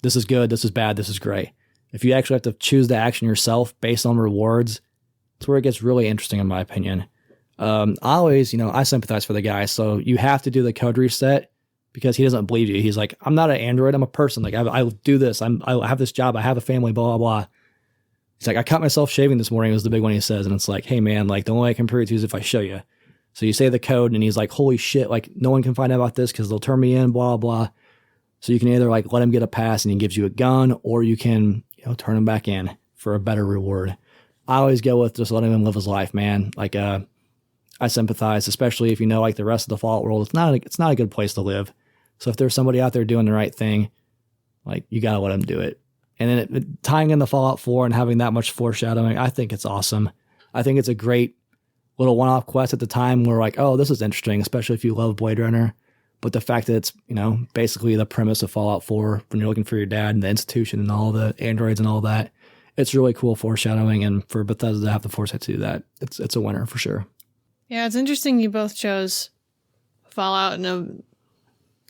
this is good. This is bad. This is great. If you actually have to choose the action yourself based on rewards, It's where it gets really interesting, in my opinion. I always, I sympathize for the guy. So you have to do the code reset because he doesn't believe you. He's like, I'm not an android. I'm a person. Like, I do this. I have this job. I have a family, blah, blah, blah. He's like, I caught myself shaving this morning was the big one he says. And it's like, hey, man, like, the only way I can prove it to you is if I show you. So you say the code and he's like, holy shit, like, no one can find out about this because they'll turn me in, blah, blah. So you can either, like, let him get a pass and he gives you a gun, or you can, turn him back in for a better reward. I always go with just letting him live his life, man. Like, I sympathize, especially if like the rest of the Fallout world. It's not a good place to live. So if there's somebody out there doing the right thing, like, you gotta let them do it. And then tying in the Fallout 4 and having that much foreshadowing, I think it's awesome. I think it's a great little one-off quest at the time where like, oh, this is interesting, especially if you love Blade Runner. But the fact that it's, basically the premise of Fallout 4 when you're looking for your dad and the institution and all the androids and all that, it's really cool foreshadowing. And for Bethesda to have the foresight to do that, it's a winner for sure. Yeah, it's interesting you both chose Fallout and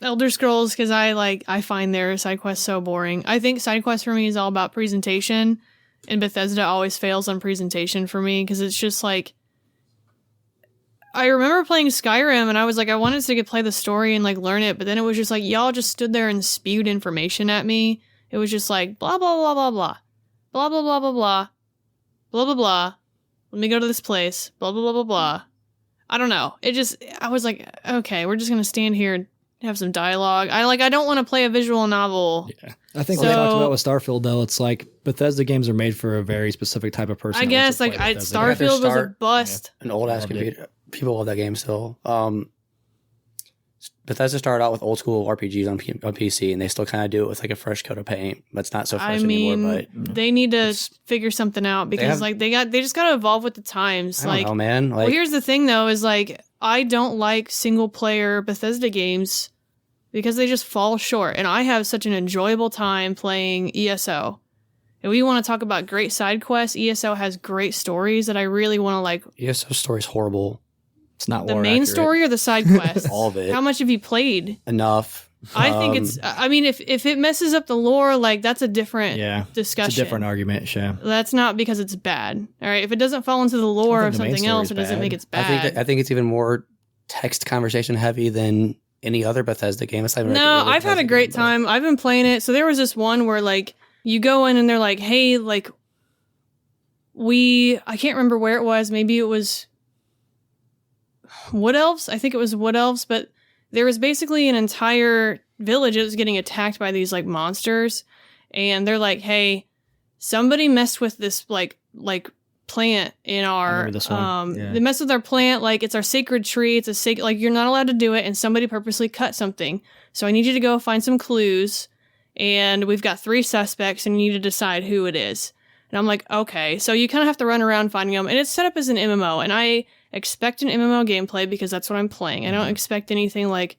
Elder Scrolls because I find their side quests so boring. I think side quests for me is all about presentation, and Bethesda always fails on presentation for me because it's just like, I remember playing Skyrim and I was like, I wanted to play the story and like learn it, but then it was just like, y'all just stood there and spewed information at me. It was just like, blah, blah, blah, blah, blah, blah, blah, blah, blah, blah, blah, blah, blah. Let me go to this place, blah, blah, blah, blah, blah. I don't know. I was like, okay, we're just going to stand here and have some dialogue. I don't want to play a visual novel. Yeah. I think what we talked about with Starfield, though, it's like Bethesda games are made for a very specific type of person. I guess, like, Starfield was a bust. An old-ass computer. People love that game still. Bethesda started out with old school RPGs on PC, and they still kind of do it with like a fresh coat of paint. That's not so fresh anymore. But they need to figure something out because they just got to evolve with the times. I don't know, man. Well, here's the thing though: is like I don't like single player Bethesda games because they just fall short. And I have such an enjoyable time playing ESO. And we want to talk about great side quests. ESO has great stories that I really want to like. ESO story's horrible. It's not the main story or the side quest. All of it. How much have you played? Enough. I think it's. I mean, if it messes up the lore, like that's a different discussion. It's a different argument. Yeah. That's not because it's bad. All right. If it doesn't fall into the lore of something else, it doesn't make it bad. I think it's even more text conversation heavy than any other Bethesda game. No, I've had a great time. I've been playing it. So there was this one where like you go in and they're like, hey, like I can't remember where it was. Maybe it was Wood Elves. I think it was Wood Elves, but there was basically an entire village that was getting attacked by these like monsters. And they're like, hey, somebody messed with this like plant in our they messed with our plant, like it's our sacred tree, it's a like you're not allowed to do it, and somebody purposely cut something, so I need you to go find some clues, and we've got 3 suspects and you need to decide who it is. And I'm like, okay, so you kind of have to run around finding them, and it's set up as an MMO, and I expect an MMO gameplay because that's what I'm playing. I don't expect anything like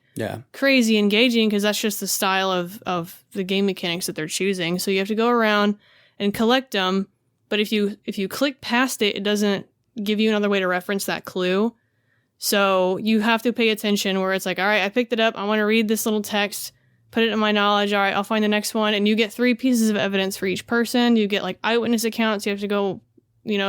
crazy engaging because that's just the style of the game mechanics that they're choosing. So you have to go around and collect them. But if you click past it, it doesn't give you another way to reference that clue. So you have to pay attention where it's like, all right, I picked it up. I want to read this little text, put it in my knowledge. All right, I'll find the next one. And you get 3 pieces of evidence for each person. You get like eyewitness accounts. You have to go,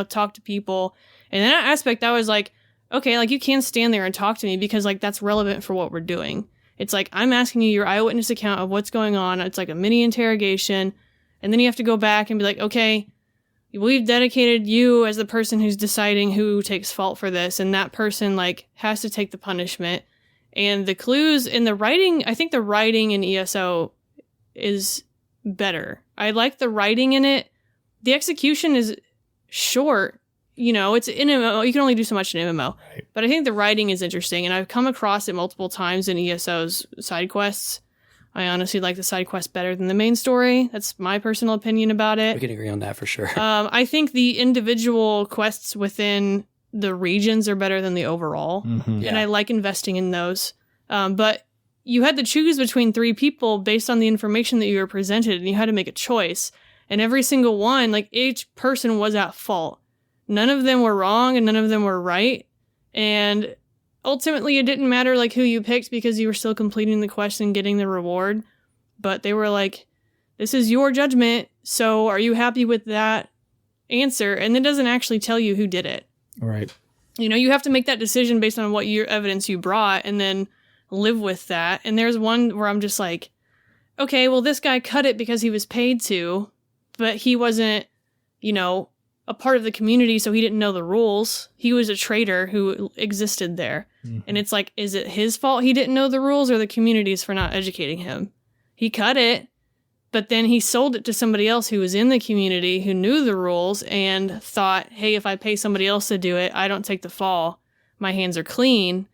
talk to people. And in that aspect, I was like, okay, like you can stand there and talk to me because like that's relevant for what we're doing. It's like, I'm asking you your eyewitness account of what's going on. It's like a mini interrogation. And then you have to go back and be like, okay, we've dedicated you as the person who's deciding who takes fault for this, and that person like has to take the punishment. And the clues in the writing, I think the writing in ESO is better. I like the writing in it. The execution is short. It's in MMO. You can only do so much in MMO. Right. But I think the writing is interesting, and I've come across it multiple times in ESO's side quests. I honestly like the side quest better than the main story. That's my personal opinion about it. We can agree on that for sure. I think the individual quests within the regions are better than the overall. Mm-hmm. And I like investing in those. But you had to choose between 3 people based on the information that you were presented, and you had to make a choice. And every single one, like each person was at fault. None of them were wrong and none of them were right. And ultimately, it didn't matter like who you picked because you were still completing the quest and getting the reward. But they were like, this is your judgment. So are you happy with that? answer, and it doesn't actually tell you who did it. Right. You know, you have to make that decision based on what your evidence you brought and then live with that. And there's one where I'm just like, okay, well, this guy cut it because he was paid to, but he wasn't, you know, a part of the community, so he didn't know the rules. He was a traitor who existed there. Mm-hmm. And it's like, is it his fault he didn't know the rules or the community's for not educating him? He cut it, but then he sold it to somebody else who was in the community who knew the rules and thought, hey, if I pay somebody else to do it, I don't take the fall. My hands are clean.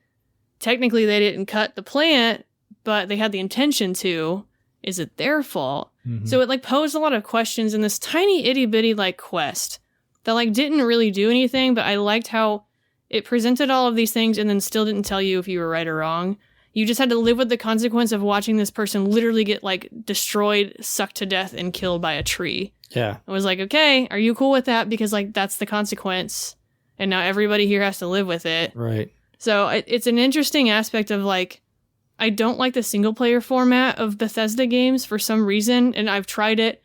Technically, they didn't cut the plant, but they had the intention to. Is it their fault? Mm-hmm. So it like posed a lot of questions in this tiny itty bitty like quest that like didn't really do anything, but I liked how it presented all of these things and then still didn't tell you if you were right or wrong. You just had to live with the consequence of watching this person literally get like destroyed, sucked to death, and killed by a tree. Yeah. I was like, okay, are you cool with that? Because like that's the consequence, and now everybody here has to live with it. Right. So it's an interesting aspect of like, I don't like the single player format of Bethesda games for some reason, and I've tried it.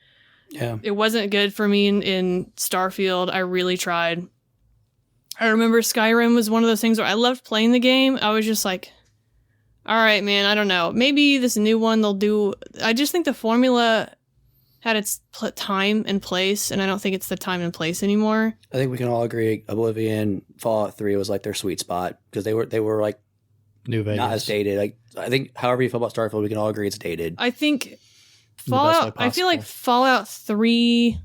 Yeah. It wasn't good for me in Starfield. I really tried. I remember Skyrim was one of those things where I loved playing the game. I was just like, all right, man, I don't know. Maybe this new one they'll do. I just think the formula had its time and place, and I don't think it's the time and place anymore. I think we can all agree Oblivion, Fallout 3 was like their sweet spot because they were like New Vegas. Not as dated. Like I think however you feel about Starfield, we can all agree it's dated. I think Fallout, I feel like Fallout 3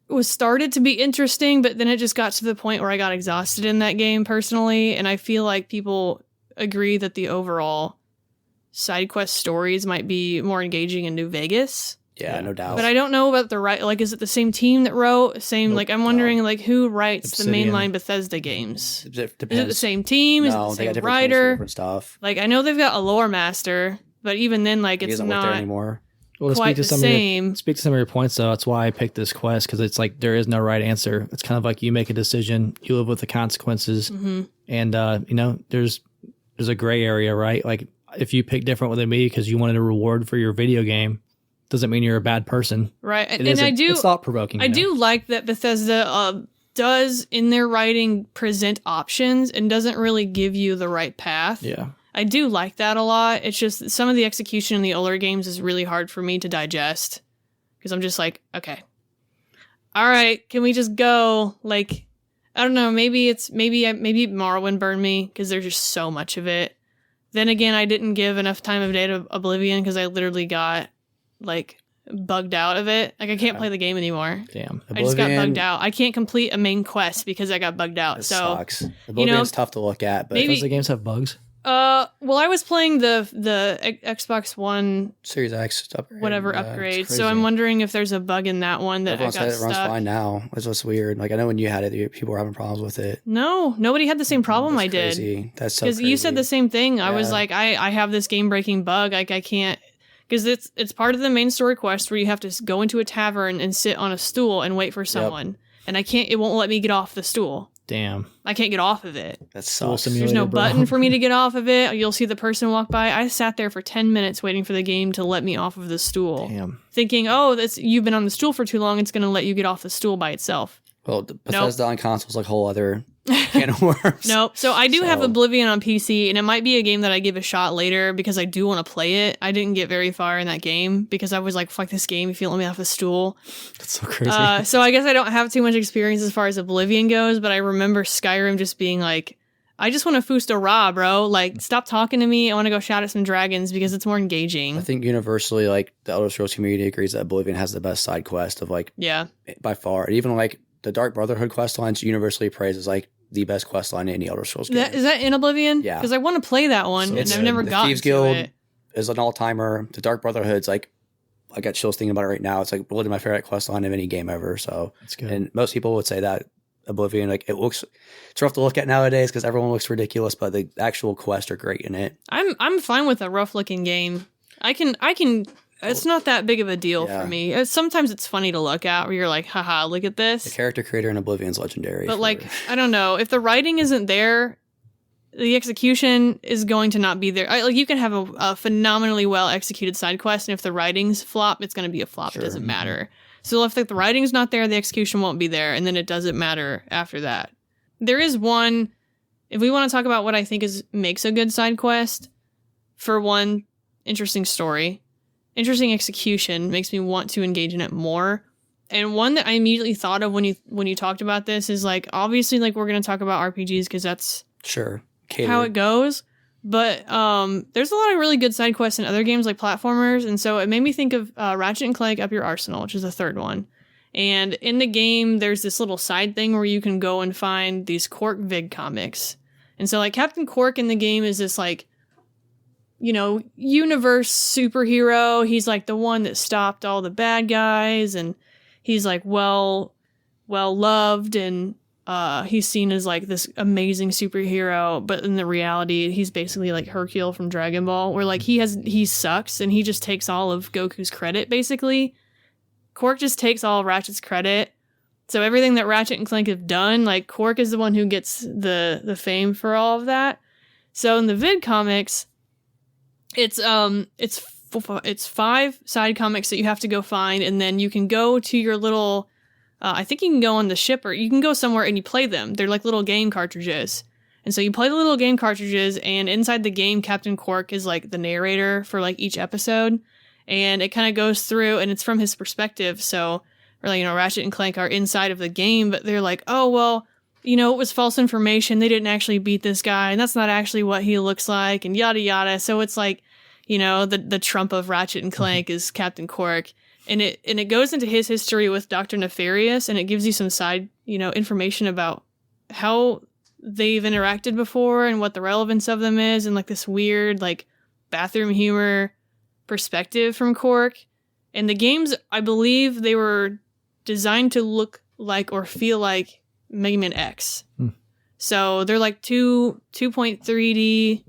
was started to be interesting, but then it just got to the point where I got exhausted in that game personally, and I feel like people agree that the overall side quest stories might be more engaging in New Vegas. Yeah, no doubt. But I don't know about the right. Like, is it the same team that wrote? Same. Nope, like, I'm wondering, like, who writes Obsidian. The mainline Bethesda games? It depends. Is it the same team? Is it the same writer? Different stuff. Like, I know they've got a lore master, but even then, like, it's not there anymore. Well, quite the same. Speak to some of your points, though. That's why I picked this quest, because it's like there is no right answer. It's kind of like you make a decision, you live with the consequences, and you know, there's a gray area, right? Like, if you pick different than me because you wanted a reward for your video game, doesn't mean you're a bad person. Right. It's thought-provoking. I do like that Bethesda does, in their writing, present options and doesn't really give you the right path. Yeah. I do like that a lot. It's just some of the execution in the older games is really hard for me to digest because I'm just like, okay, all right, can we just go? Like, I don't know. Maybe Morrowind burned me because there's just so much of it. Then again, I didn't give enough time of day to Oblivion because I literally got like bugged out of it. Like I can't play the game anymore. Damn. I just got bugged out. I can't complete a main quest because I got bugged out. It so sucks. Oblivion's tough to look at, but maybe, does the games have bugs? Well, I was playing the Xbox One Series X upgrade. So I'm wondering if there's a bug in that one that everyone I got said it runs fine now. That's what's weird. Like I know when you had it, people were having problems with it. No, nobody had the same problem That's I did. Crazy. That's so crazy. Because you said the same thing. I was Yeah. like, I have this game breaking bug. Like I can't. Because it's part of the main story quest where you have to go into a tavern and sit on a stool and wait for someone. And I can't. It won't let me get off the stool. Damn. I can't get off of it. That sucks. There's no button for me to get off of it. You'll see the person walk by. I sat there for 10 minutes waiting for the game to let me off of the stool. Damn. Thinking, you've been on the stool for too long. It's going to let you get off the stool by itself. Well, Bethesda on consoles like a whole other can of worms. Nope. So I do have Oblivion on PC, and it might be a game that I give a shot later because I do want to play it. I didn't get very far in that game because I was like, fuck this game if you let me off the stool. That's so crazy. So I guess I don't have too much experience as far as Oblivion goes, but I remember Skyrim just being like, I just want to Fusta Ra, bro. Like, stop talking to me. I want to go shout at some dragons because it's more engaging. I think universally, like, the Elder Scrolls community agrees that Oblivion has the best side quest of, like, by far. And even, like, the Dark Brotherhood quest lines universally praised as, like, the best quest line in any Elder Scrolls game. Is that in Oblivion? Yeah. Because I want to play that one, and I've never gotten Thieves to Guild it. is an all-timer. The Dark Brotherhood's, like, I got chills thinking about it right now. It's, like, really my favorite quest line of any game ever. So, that's good. And most people would say that Oblivion, like, it's rough to look at nowadays because everyone looks ridiculous, but the actual quests are great in it. I'm fine with a rough-looking game. I can. It's not that big of a deal for me. Sometimes it's funny to look at where you're like, haha, look at this. The character creator in Oblivion's legendary. But like, I don't know. If the writing isn't there, the execution is going to not be there. Like you can have a phenomenally well executed side quest, and if the writing's flop, it's going to be a flop. Sure. It doesn't matter. So if the writing's not there, the execution won't be there, and then it doesn't matter after that. There is one, if we want to talk about what I think makes a good side quest, for one, interesting story, interesting execution makes me want to engage in it more. And one that I immediately thought of when you talked about this is like, obviously, like we're going to talk about RPGs because that's sure how it goes. But there's a lot of really good side quests in other games like platformers. And so it made me think of Ratchet and Clank Up Your Arsenal, which is the third one. And in the game, there's this little side thing where you can go and find these Quark Vig comics. And so like Captain Quark in the game is this like, you know, universe superhero. He's like the one that stopped all the bad guys, and he's like well loved, and he's seen as like this amazing superhero, but in the reality, he's basically like Hercule from Dragon Ball, where like he sucks and he just takes all of Goku's credit, basically. Quark just takes all of Ratchet's credit. So everything that Ratchet and Clank have done, like Quark is the one who gets the fame for all of that. So in the vid comics, it's 5 side comics that you have to go find, and then you can go to your little I think you can go on the ship, or you can go somewhere and you play them. They're like little game cartridges. And so you play the little game cartridges, and inside the game, Captain Quark is like the narrator for like each episode. And it kind of goes through, and it's from his perspective. So, really, you know, Ratchet and Clank are inside of the game, but they're like, oh, well, you know, it was false information. They didn't actually beat this guy, and that's not actually what he looks like, and yada yada. So it's like, you know, the Trump of Ratchet and Clank is Captain Quark. And it goes into his history with Dr. Nefarious, and it gives you some side, you know, information about how they've interacted before and what the relevance of them is, and like this weird like bathroom humor perspective from Quark. And the games, I believe they were designed to look like or feel like Mega Man X. So they're like 2.3D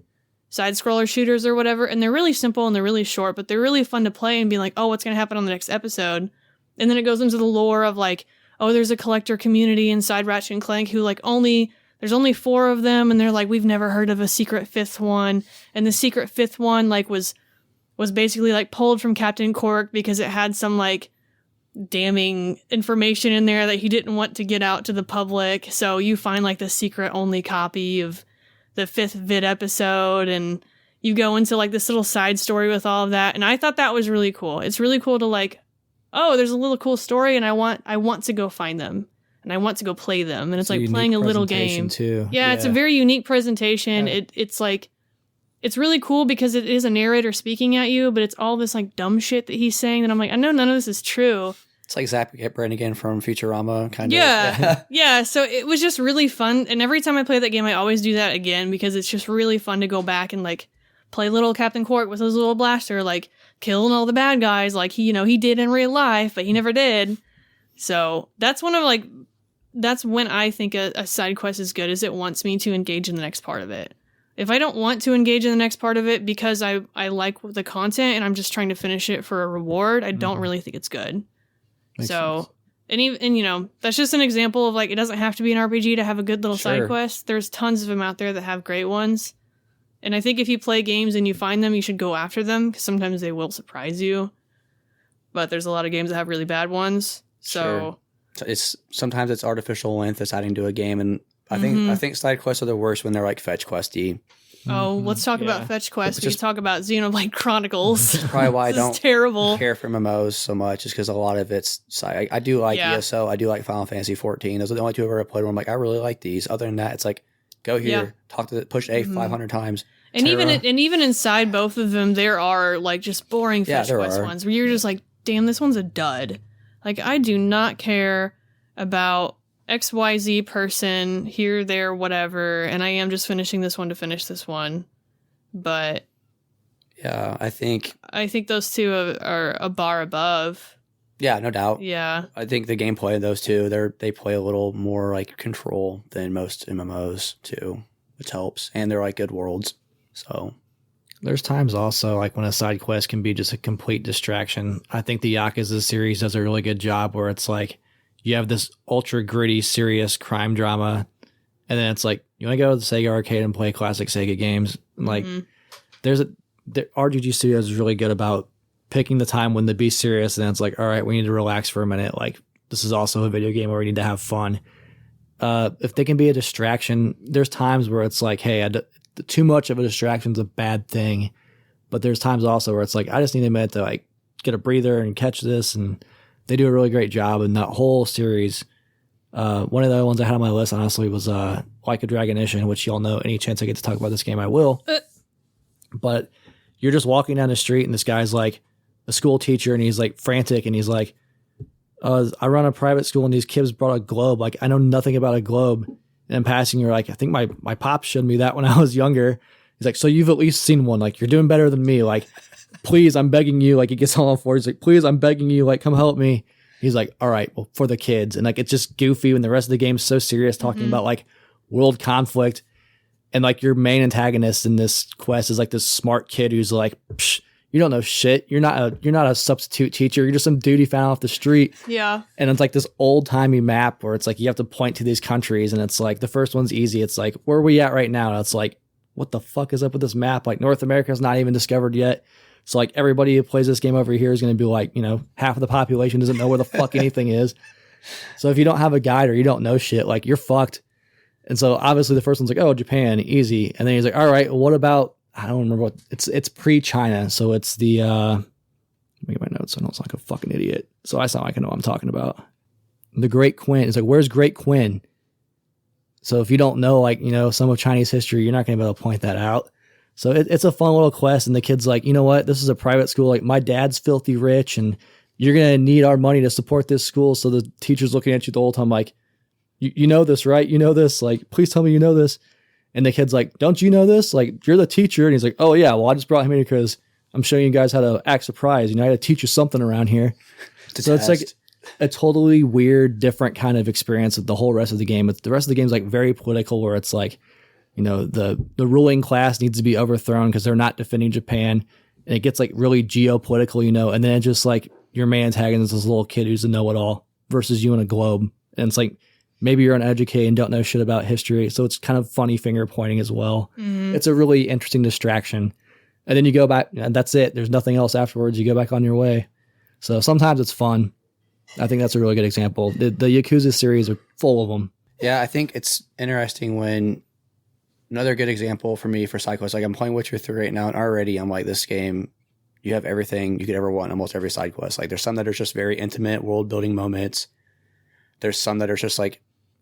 side-scroller shooters or whatever, and they're really simple and they're really short, but they're really fun to play and be like, oh, what's going to happen on the next episode? And then it goes into the lore of like, oh, there's a collector community inside Ratchet and Clank who like there's only 4 of them, and they're like, we've never heard of a secret 5th one, and the secret 5th one like was basically like pulled from Captain Quark because it had some like damning information in there that he didn't want to get out to the public. So you find like the secret only copy of the 5th vid episode, and you go into like this little side story with all of that. And I thought that was really cool. It's really cool to like, oh, there's a little cool story, and I want to go find them, and I want to go play them. And it's like playing a little game too. Yeah, it's a very unique presentation. Yeah. It's like, it's really cool because it is a narrator speaking at you, but it's all this like dumb shit that he's saying that I'm like, I know none of this is true. It's like Zach Brannigan from Futurama, kind of. Yeah. Yeah. So it was just really fun. And every time I play that game, I always do that again because it's just really fun to go back and like play little Captain Quark with his little blaster, like killing all the bad guys like he did in real life, but he never did. So that's when I think a side quest is good, is it wants me to engage in the next part of it. If I don't want to engage in the next part of it because I like the content and I'm just trying to finish it for a reward, I don't really think it's good. Makes sense. And even, you know, that's just an example of like, it doesn't have to be an RPG to have a good little side quest. There's tons of them out there that have great ones. And I think if you play games and you find them, you should go after them because sometimes they will surprise you. But there's a lot of games that have really bad ones. So sometimes it's artificial length that's adding to a game, and I think side quests are the worst when they're like fetch questy. Oh, let's talk about fetch quests. We can talk about Xenoblade Chronicles. That's probably why I don't care for MMOs so much, is because a lot of it's side. I do like ESO. I do like Final Fantasy 14. Those are the only 2 I've ever played where I'm like, I really like these. Other than that, it's like, go here, push A 500 times. And even inside both of them, there are like just boring fetch quest ones where you're just like, damn, this one's a dud. Like, I do not care about XYZ person, here, there, whatever, and I am just finishing this one to finish this one. But yeah, I think those 2 are a bar above. Yeah, no doubt. Yeah. I think the gameplay of those 2, they play a little more like control than most MMOs too, which helps. And they're like good worlds. So there's times also like when a side quest can be just a complete distraction. I think the Yakuza series does a really good job where it's like you have this ultra gritty, serious crime drama, and then it's like You want to go to the Sega arcade and play classic Sega games. Like, the RGG Studios is really good about picking the time when to be serious, and it's like, all right, we need to relax for a minute. Like, this is also a video game where we need to have fun. If they can be a distraction, there's times where it's like, hey, too much of a distraction is a bad thing. But there's times also where it's like, I just need a minute to like get a breather and catch this, and they do a really great job in that whole series. One of the other ones I had on my list, honestly, was Like a Dragon-ition, which y'all know any chance I get to talk about this game, I will. But you're just walking down the street, and this guy's like a school teacher, and he's like frantic, and he's like, I run a private school, and these kids brought a globe. Like, I know nothing about a globe. And in passing, you're like, I think my pop showed me that when I was younger. He's like, so you've at least seen one. Like, you're doing better than me. Like, please, I'm begging you. Like, he gets all fours. He's like, please, I'm begging you. Like, come help me. He's like, all right, well, for the kids. And like, it's just goofy when the rest of the game's so serious, talking about like world conflict. And like, your main antagonist in this quest is like this smart kid who's like, psh, you don't know shit. You're not a substitute teacher. You're just some dude he found off the street. Yeah. And it's like this old timey map where it's like, you have to point to these countries, and it's like, the first one's easy. It's like, where are we at right now? And it's like, what the fuck is up with this map? Like, North America's not even discovered yet. So like, everybody who plays this game over here is going to be like, you know, half of the population doesn't know where the fuck anything is. So if you don't have a guide or you don't know shit, like, you're fucked. And so obviously the first one's like, oh, Japan, easy. And then he's like, all right, well, what about, I don't remember what, it's pre-China. So it's the, let me get my notes so I don't sound like a fucking idiot. So I sound like I know what I'm talking about. The Great Quinn. It's like, where's Great Quinn? So if you don't know, like, you know, some of Chinese history, you're not going to be able to point that out. So it's a fun little quest, and the kid's like, you know what? This is a private school. Like, my dad's filthy rich, and you're going to need our money to support this school. So the teacher's looking at you the whole time like, you know this, right? You know this? Like, please tell me you know this. And the kid's like, don't you know this? Like, you're the teacher. And he's like, oh, yeah, well, I just brought him in because I'm showing you guys how to act surprised. You know, I had to teach you something around here. So it's like a totally weird, different kind of experience of the whole rest of the game. The rest of the game is like very political, where it's like, you know, the ruling class needs to be overthrown because they're not defending Japan. And it gets like really geopolitical, you know, and then it's just like your main antagonist is this little kid who's a know-it-all versus you in a globe. And it's like, maybe you're uneducated and don't know shit about history. So it's kind of funny finger pointing as well. It's a really interesting distraction. And then you go back, and that's it. There's nothing else afterwards. You go back on your way. So sometimes it's fun. I think that's a really good example. The Yakuza series are full of them. Yeah, I think it's interesting when another good example for me for side quests, like I'm playing Witcher 3 right now, and already I'm like, this game, you have everything you could ever want, almost every side quest. Like, there's some that are just very intimate world building moments. There's some that are just like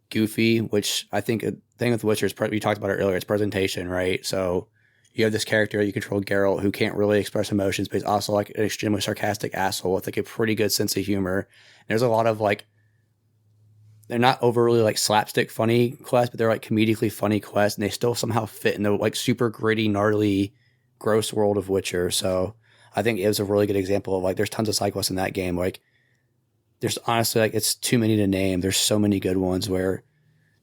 goofy, which I think a thing with Witcher is, we talked about it earlier, it's presentation, right? So you have this character you control, Geralt, who can't really express emotions, but he's also like an extremely sarcastic asshole with like a pretty good sense of humor. And there's a lot of like, they're not overly like slapstick funny quests, but they're like comedically funny quests, and they still somehow fit in the like super gritty, gnarly, gross world of Witcher. So I think it was a really good example of like, there's tons of side quests in that game. Like, there's honestly like, it's too many to name. There's so many good ones where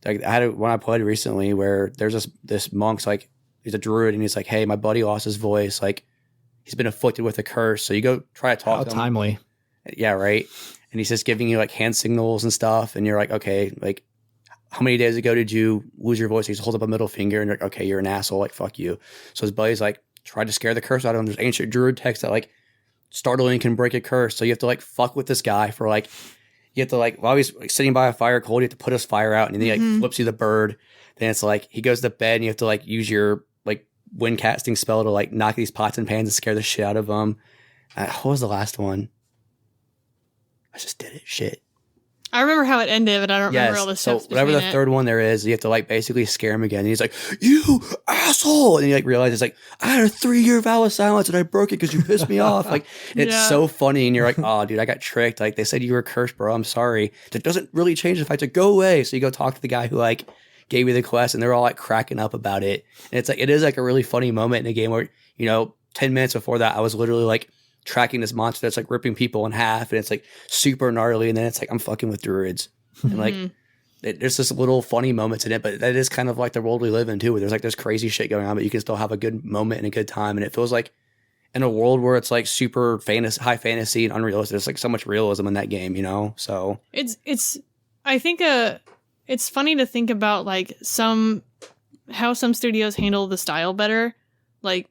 like I had one I played recently where there's this monk's like, he's a druid, and he's like, hey, my buddy lost his voice. Like, he's been afflicted with a curse. So you go try to talk to him. How timely. Yeah, right. And he's just giving you like hand signals and stuff. And you're like, okay, like, how many days ago did you lose your voice? He just holds up a middle finger, and you're like, okay, you're an asshole. Like, fuck you. So his buddy's like, tried to scare the curse out of him. There's ancient druid text that like startling can break a curse. So you have to like fuck with this guy for like, you have to like, while he's like sitting by a fire cold, you have to put his fire out, and then he like flips you the bird. Then it's like, he goes to bed, and you have to like use your like wind casting spell to like knock these pots and pans and scare the shit out of them. What was the last one? I just did it. Shit. I remember how it ended, but I don't remember all the steps. So whatever the third one there is, you have to like basically scare him again. And he's like, you asshole. And you like realize it's like, I had a 3-year vow of silence and I broke it because you pissed me off. Like, it's so funny. And you're like, oh dude, I got tricked. Like, they said you were cursed, bro. I'm sorry. That doesn't really change the fact to go away. So you go talk to the guy who like gave you the quest, and they're all like cracking up about it. And it's like, it is like a really funny moment in a game where, you know, 10 minutes before that, I was literally like tracking this monster that's like ripping people in half, and it's like super gnarly, and then it's like, I'm fucking with druids. And like, there's this little funny moments in it, but that is kind of like the world we live in too, where there's like this crazy shit going on, but you can still have a good moment and a good time. And it feels like in a world where it's like super high fantasy and unrealistic, there's like so much realism in that game, you know? So I think it's funny to think about like some how some studios handle the style better. Like,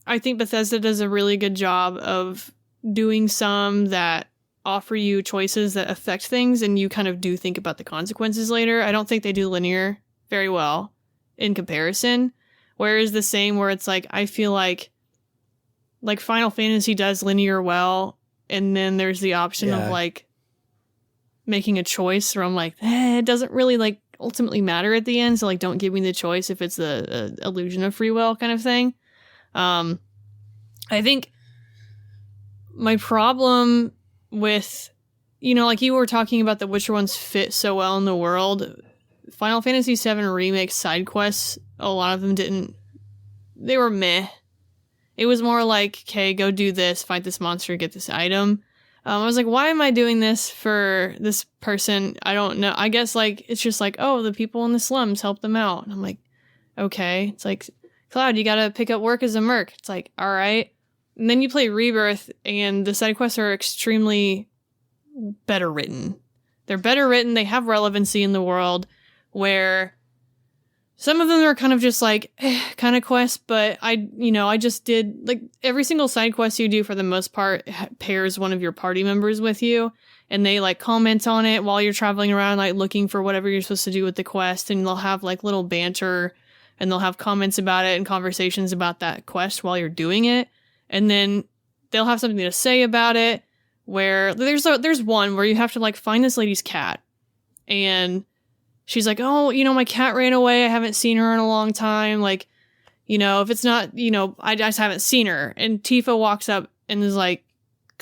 I think Bethesda does a really good job of doing some that offer you choices that affect things, and you kind of do think about the consequences later. I don't think they do linear very well in comparison. Whereas the same where it's like, I feel like Final Fantasy does linear well, and then there's the option of like making a choice from like, it doesn't really like ultimately matter at the end, so like don't give me the choice if it's the illusion of free will kind of thing. I think my problem with, like you were talking about the Witcher ones fit so well in the world. Final Fantasy VII Remake side quests, a lot of them didn't. They were meh. It was more like, okay, go do this, fight this monster, get this item. I was like, why am I doing this for this person? I don't know. I guess like it's just like, oh, the people in the slums, help them out. And I'm like, okay. It's like, Cloud, you gotta pick up work as a merc. It's like, all right. And then you play Rebirth, and the side quests are extremely better written. They're better written. They have relevancy in the world, where some of them are kind of just like kind of quests, but I just did like every single side quest you do for the most part pairs one of your party members with you, and they like comment on it while you're traveling around, like looking for whatever you're supposed to do with the quest, and they'll have like little banter, and they'll have comments about it and conversations about that quest while you're doing it, and then they'll have something to say about it. Where there's one where you have to like find this lady's cat, and she's like, oh, my cat ran away. I haven't seen her in a long time. Like, if it's not, I just haven't seen her. And Tifa walks up and is like,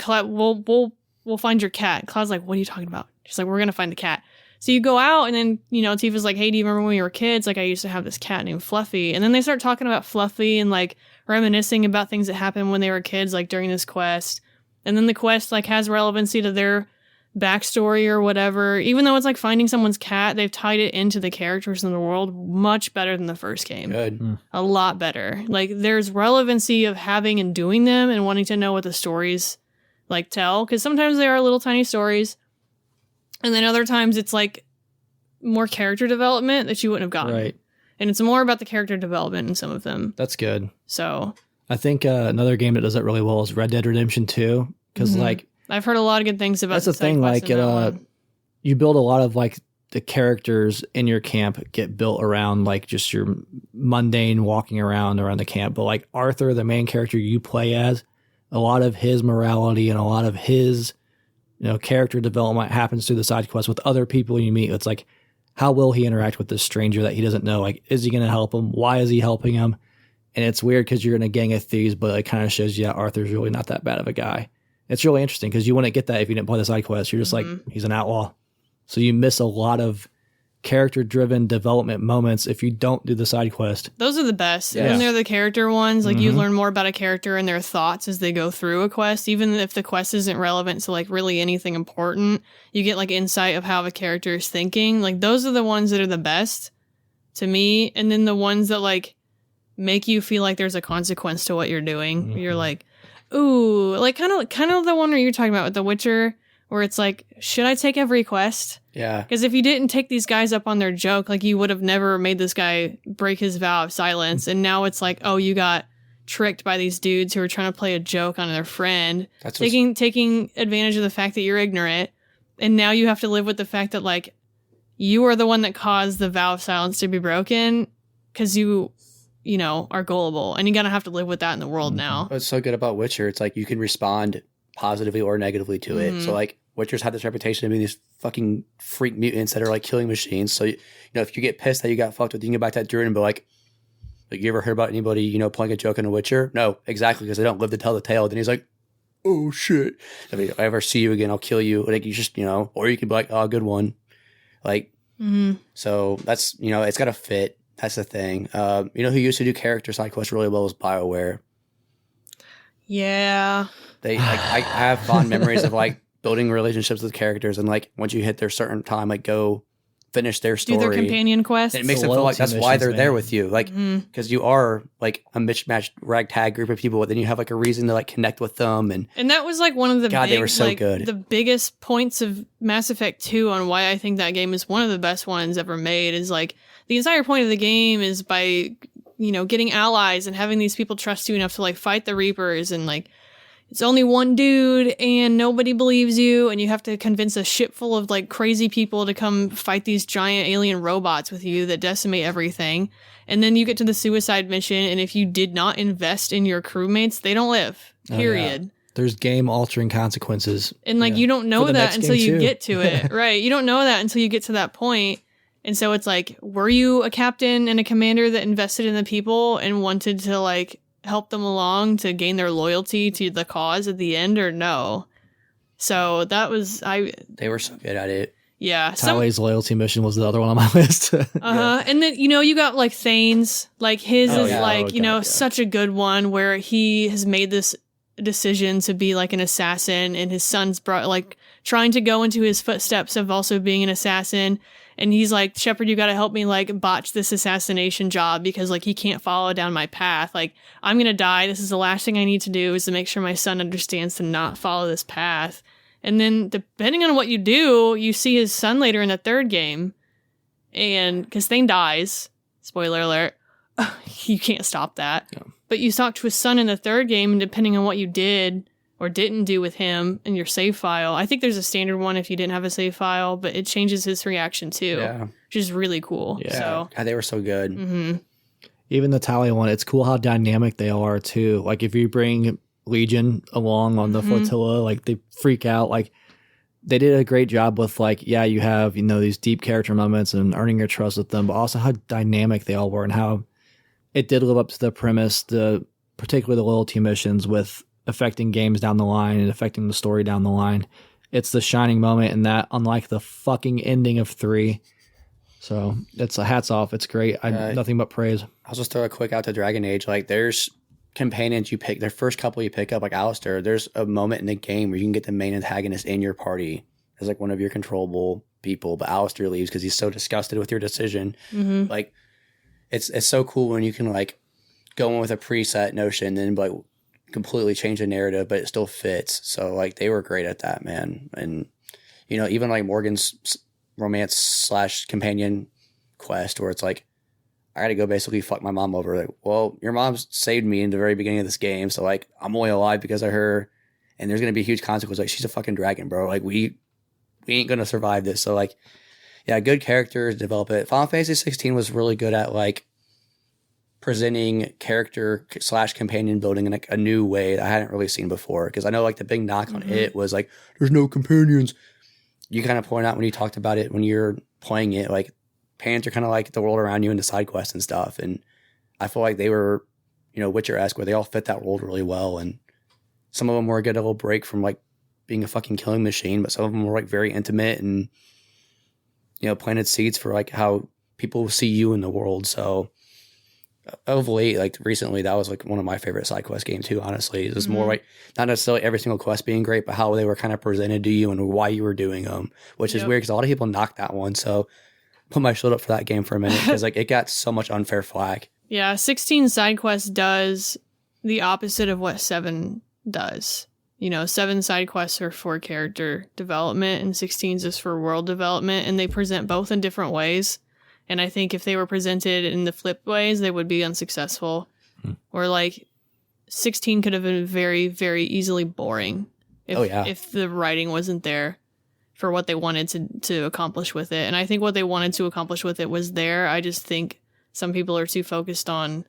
we'll find your cat. Cloud's like, what are you talking about? She's like, we're going to find the cat. So you go out, and then, Tifa's like, hey, do you remember when we were kids? Like, I used to have this cat named Fluffy. And then they start talking about Fluffy and like reminiscing about things that happened when they were kids, like during this quest. And then the quest like has relevancy to their backstory or whatever. Even though it's like finding someone's cat, they've tied it into the characters in the world much better than the first game. Good. A lot better. Like, there's relevancy of having and doing them and wanting to know what the stories like tell, because sometimes they are little tiny stories, and then other times it's like more character development that you wouldn't have gotten. Right. And it's more about the character development in some of them. That's good. So I think another game that does that really well is Red Dead Redemption 2, because like I've heard a lot of good things about that's the thing. Like you build a lot of like the characters in your camp get built around like just your mundane walking around the camp. But like Arthur, the main character you play as, a lot of his morality and a lot of his character development happens through the side quests with other people you meet. It's like, how will he interact with this stranger that he doesn't know? Like, is he going to help him? Why is he helping him? And it's weird because you're in a gang of thieves, but it kind of shows you, Arthur's really not that bad of a guy. It's really interesting because you wouldn't get that if you didn't play the side quest. You're just like, he's an outlaw. So you miss a lot of character-driven development moments if you don't do the side quest. Those are the best. Yeah. When they're the character ones, like you learn more about a character and their thoughts as they go through a quest. Even if the quest isn't relevant to like really anything important, you get like insight of how the character is thinking. Like, those are the ones that are the best to me. And then the ones that like make you feel like there's a consequence to what you're doing. You're like, ooh, like kind of the one where you're talking about with The Witcher, where it's like, should I take every quest? Yeah. Because if you didn't take these guys up on their joke, like, you would have never made this guy break his vow of silence. And now it's like, oh, you got tricked by these dudes who are trying to play a joke on their friend, taking advantage of the fact that you're ignorant. And now you have to live with the fact that like you are the one that caused the vow of silence to be broken because you are gullible, and you gotta have to live with that in the world now. What's so good about Witcher, it's like you can respond positively or negatively to it. So like Witchers have this reputation of being these fucking freak mutants that are like killing machines. So if you get pissed that you got fucked with, you can get back to that druid and be like you ever heard about anybody playing a joke in a Witcher? No, exactly, because they don't live to tell the tale. Then he's like, oh shit, if I ever see you again, I'll kill you. Like, you just or you can be like, oh, good one. Like, so that's it's got to fit. That's the thing. Who used to do character side quests really well was BioWare. Yeah. They I have fond memories of like building relationships with characters, and like once you hit their certain time, like go finish their Do story. their companion quests. And it makes The them feel like loyalty that's why they're missions, there man. with you. Like, because you are like a mismatched ragtag group of people, but then you have like a reason to like connect with them. And that was like one of the God, they big, were so like, good. the biggest points of Mass Effect 2 on why I think that game is one of the best ones ever made is like the entire point of the game is by, getting allies and having these people trust you enough to like fight the Reapers, and like it's only one dude and nobody believes you, and you have to convince a ship full of like crazy people to come fight these giant alien robots with you that decimate everything. And then you get to the suicide mission, and if you did not invest in your crewmates, they don't live. Period. There's game altering consequences. And like you don't know For the that next until game, you too. get to it. Right. You don't know that until you get to that point. And so it's like, were you a captain and a commander that invested in the people and wanted to like help them along to gain their loyalty to the cause at the end, or no? So that was they were so good at it. yeah. Tali's loyalty mission was the other one on my list. And then you got like Thane's, like his Oh, is yeah. like, Oh, God, yeah. such a good one where he has made this decision to be like an assassin, and his son's brought like trying to go into his footsteps of also being an assassin. And he's like, Shepard, you got to help me like botch this assassination job because like he can't follow down my path. Like I'm going to die. This is the last thing I need to do is to make sure my son understands to not follow this path. And then depending on what you do, you see his son later in the third game. And because Thane dies, spoiler alert, you can't stop that. Yeah. But you talk to his son in the third game, and depending on what you did or didn't do with him in your save file, I think there's a standard one if you didn't have a save file, but it changes his reaction too, Yeah. which is really cool. Yeah. So, God, they were so good. Even the Tali one, it's cool how dynamic they are too. Like if you bring Legion along on the flotilla, like they freak out. Like they did a great job with like, yeah, you have, these deep character moments and earning your trust with them, but also how dynamic they all were and how it did live up to the premise, particularly the loyalty missions with affecting games down the line and affecting the story down the line. It's the shining moment in that, unlike the fucking ending of 3. So it's a hats off. It's great. Nothing but praise. I'll just throw a quick out to Dragon Age. Like there's companions you pick, their first couple you pick up, like Alistair, there's a moment in the game where you can get the main antagonist in your party as like one of your controllable people, but Alistair leaves because he's so disgusted with your decision. Like it's so cool when you can like go in with a preset notion and like completely change the narrative, but it still fits. So like they were great at that, man. And even like Morgan's romance / companion quest where it's like I gotta go basically fuck my mom over. Like, well, your mom saved me in the very beginning of this game, so like I'm only alive because of her, and there's gonna be a huge consequence. Like she's a fucking dragon, bro. Like we ain't gonna survive this. So like, yeah, good characters, develop it. Final Fantasy 16 was really good at like presenting character / companion building in like a new way that I hadn't really seen before. Because I know like the big knock on it was like there's no companions. You kind of point out when you talked about it when you're playing it, like companions are kind of like the world around you and the side quests and stuff. And I feel like they were, Witcher-esque where they all fit that world really well. And some of them were a good little break from like being a fucking killing machine, but some of them were like very intimate and, planted seeds for like how people see you in the world. So of late, like recently, that was like one of my favorite side quest games too, honestly. It was more like not necessarily every single quest being great, but how they were kind of presented to you and why you were doing them, which is weird because a lot of people knocked that one. So put my shield up for that game for a minute because like it got so much unfair flack. Yeah, 16 side quest does the opposite of what 7 does. 7 side quests are for character development and 16's is for world development, and they present both in different ways. And I think if they were presented in the flip ways, they would be unsuccessful. Or like 16 could have been very, very easily boring if the writing wasn't there for what they wanted to accomplish with it. And I think what they wanted to accomplish with it was there. I just think some people are too focused on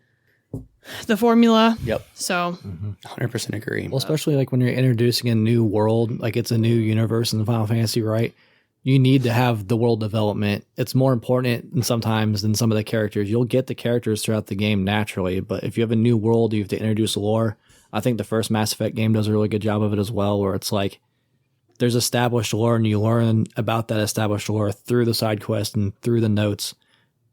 the formula. Yep. So 100% agree. Well, especially like when you're introducing a new world, like it's a new universe in Final Fantasy, right? You need to have the world development. It's more important sometimes than some of the characters. You'll get the characters throughout the game naturally, but if you have a new world, you have to introduce lore. I think the first Mass Effect game does a really good job of it as well, where it's like there's established lore and you learn about that established lore through the side quest and through the notes.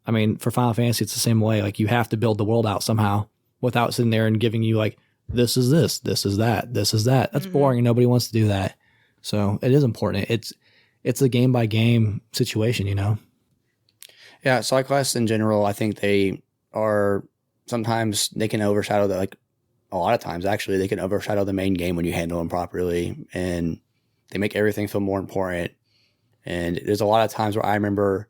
I mean, for Final Fantasy, it's the same way. Like you have to build the world out somehow without sitting there and giving you like, this is this, this is that, this is that. That's boring and nobody wants to do that. So it is important. It's a game by game situation, Yeah, side quests in general, I think they are sometimes they can overshadow a lot of times actually they can overshadow the main game when you handle them properly, and they make everything feel more important. And there's a lot of times where I remember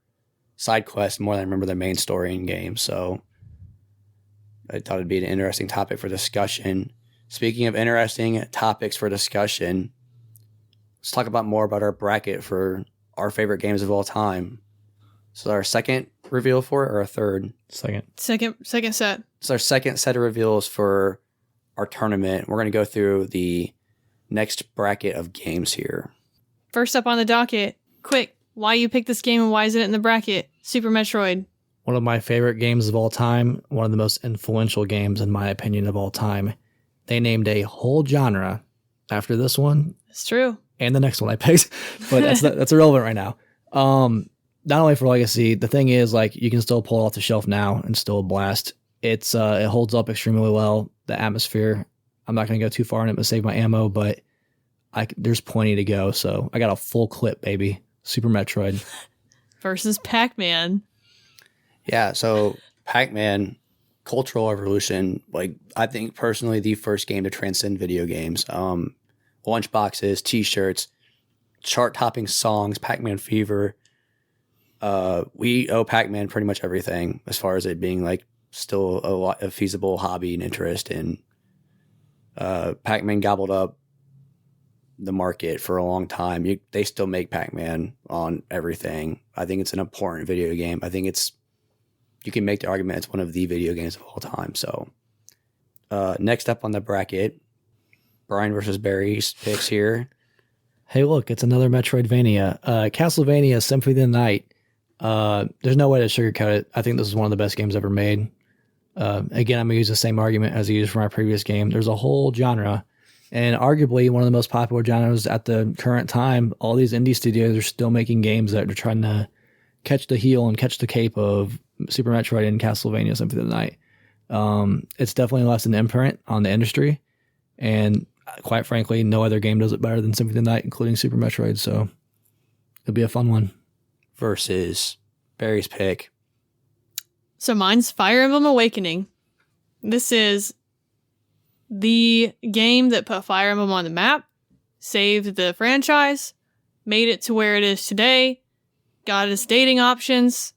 side quests more than I remember the main story in games. So I thought it'd be an interesting topic for discussion. Speaking of interesting topics for discussion, let's talk more about our bracket for our favorite games of all time. So our second reveal for it, or a third? Second set. It's our second set of reveals for our tournament. We're going to go through the next bracket of games here. First up on the docket, quick, why you picked this game and why is it in the bracket? Super Metroid. One of my favorite games of all time, one of the most influential games in my opinion of all time. They named a whole genre after this one. It's true. And the next one I picked, but that's irrelevant right now. Not only for legacy, the thing is, like, you can still pull it off the shelf now and still blast. It holds up extremely well. The atmosphere, I'm not going to go too far in it to save my ammo, but there's plenty to go. So I got a full clip, baby. Super Metroid versus Pac-Man. Yeah, so Pac-Man, cultural evolution. Like, I think personally the first game to transcend video games. Lunchboxes, T-shirts, chart-topping songs, Pac-Man Fever. We owe Pac-Man pretty much everything as far as it being like still a feasible hobby and interest. And Pac-Man gobbled up the market for a long time. They still make Pac-Man on everything. I think it's an important video game. I think you can make the argument it's one of the video games of all time. So next up on the bracket, Brian versus Barry's picks here. Hey, look, it's another Metroidvania. Castlevania Symphony of the Night. There's no way to sugarcoat it. I think this is one of the best games ever made. Again, I'm going to use the same argument as I used for my previous game. There's a whole genre, and arguably one of the most popular genres at the current time. All these indie studios are still making games that are trying to catch the heel and catch the cape of Super Metroid and Castlevania Symphony of the Night. It's definitely left an imprint on the industry, and quite frankly, no other game does it better than Symphony of the Night, including Super Metroid, so it'll be a fun one. Versus Barry's pick. So mine's Fire Emblem Awakening. This is the game that put Fire Emblem on the map, saved the franchise, made it to where it is today, got its dating options.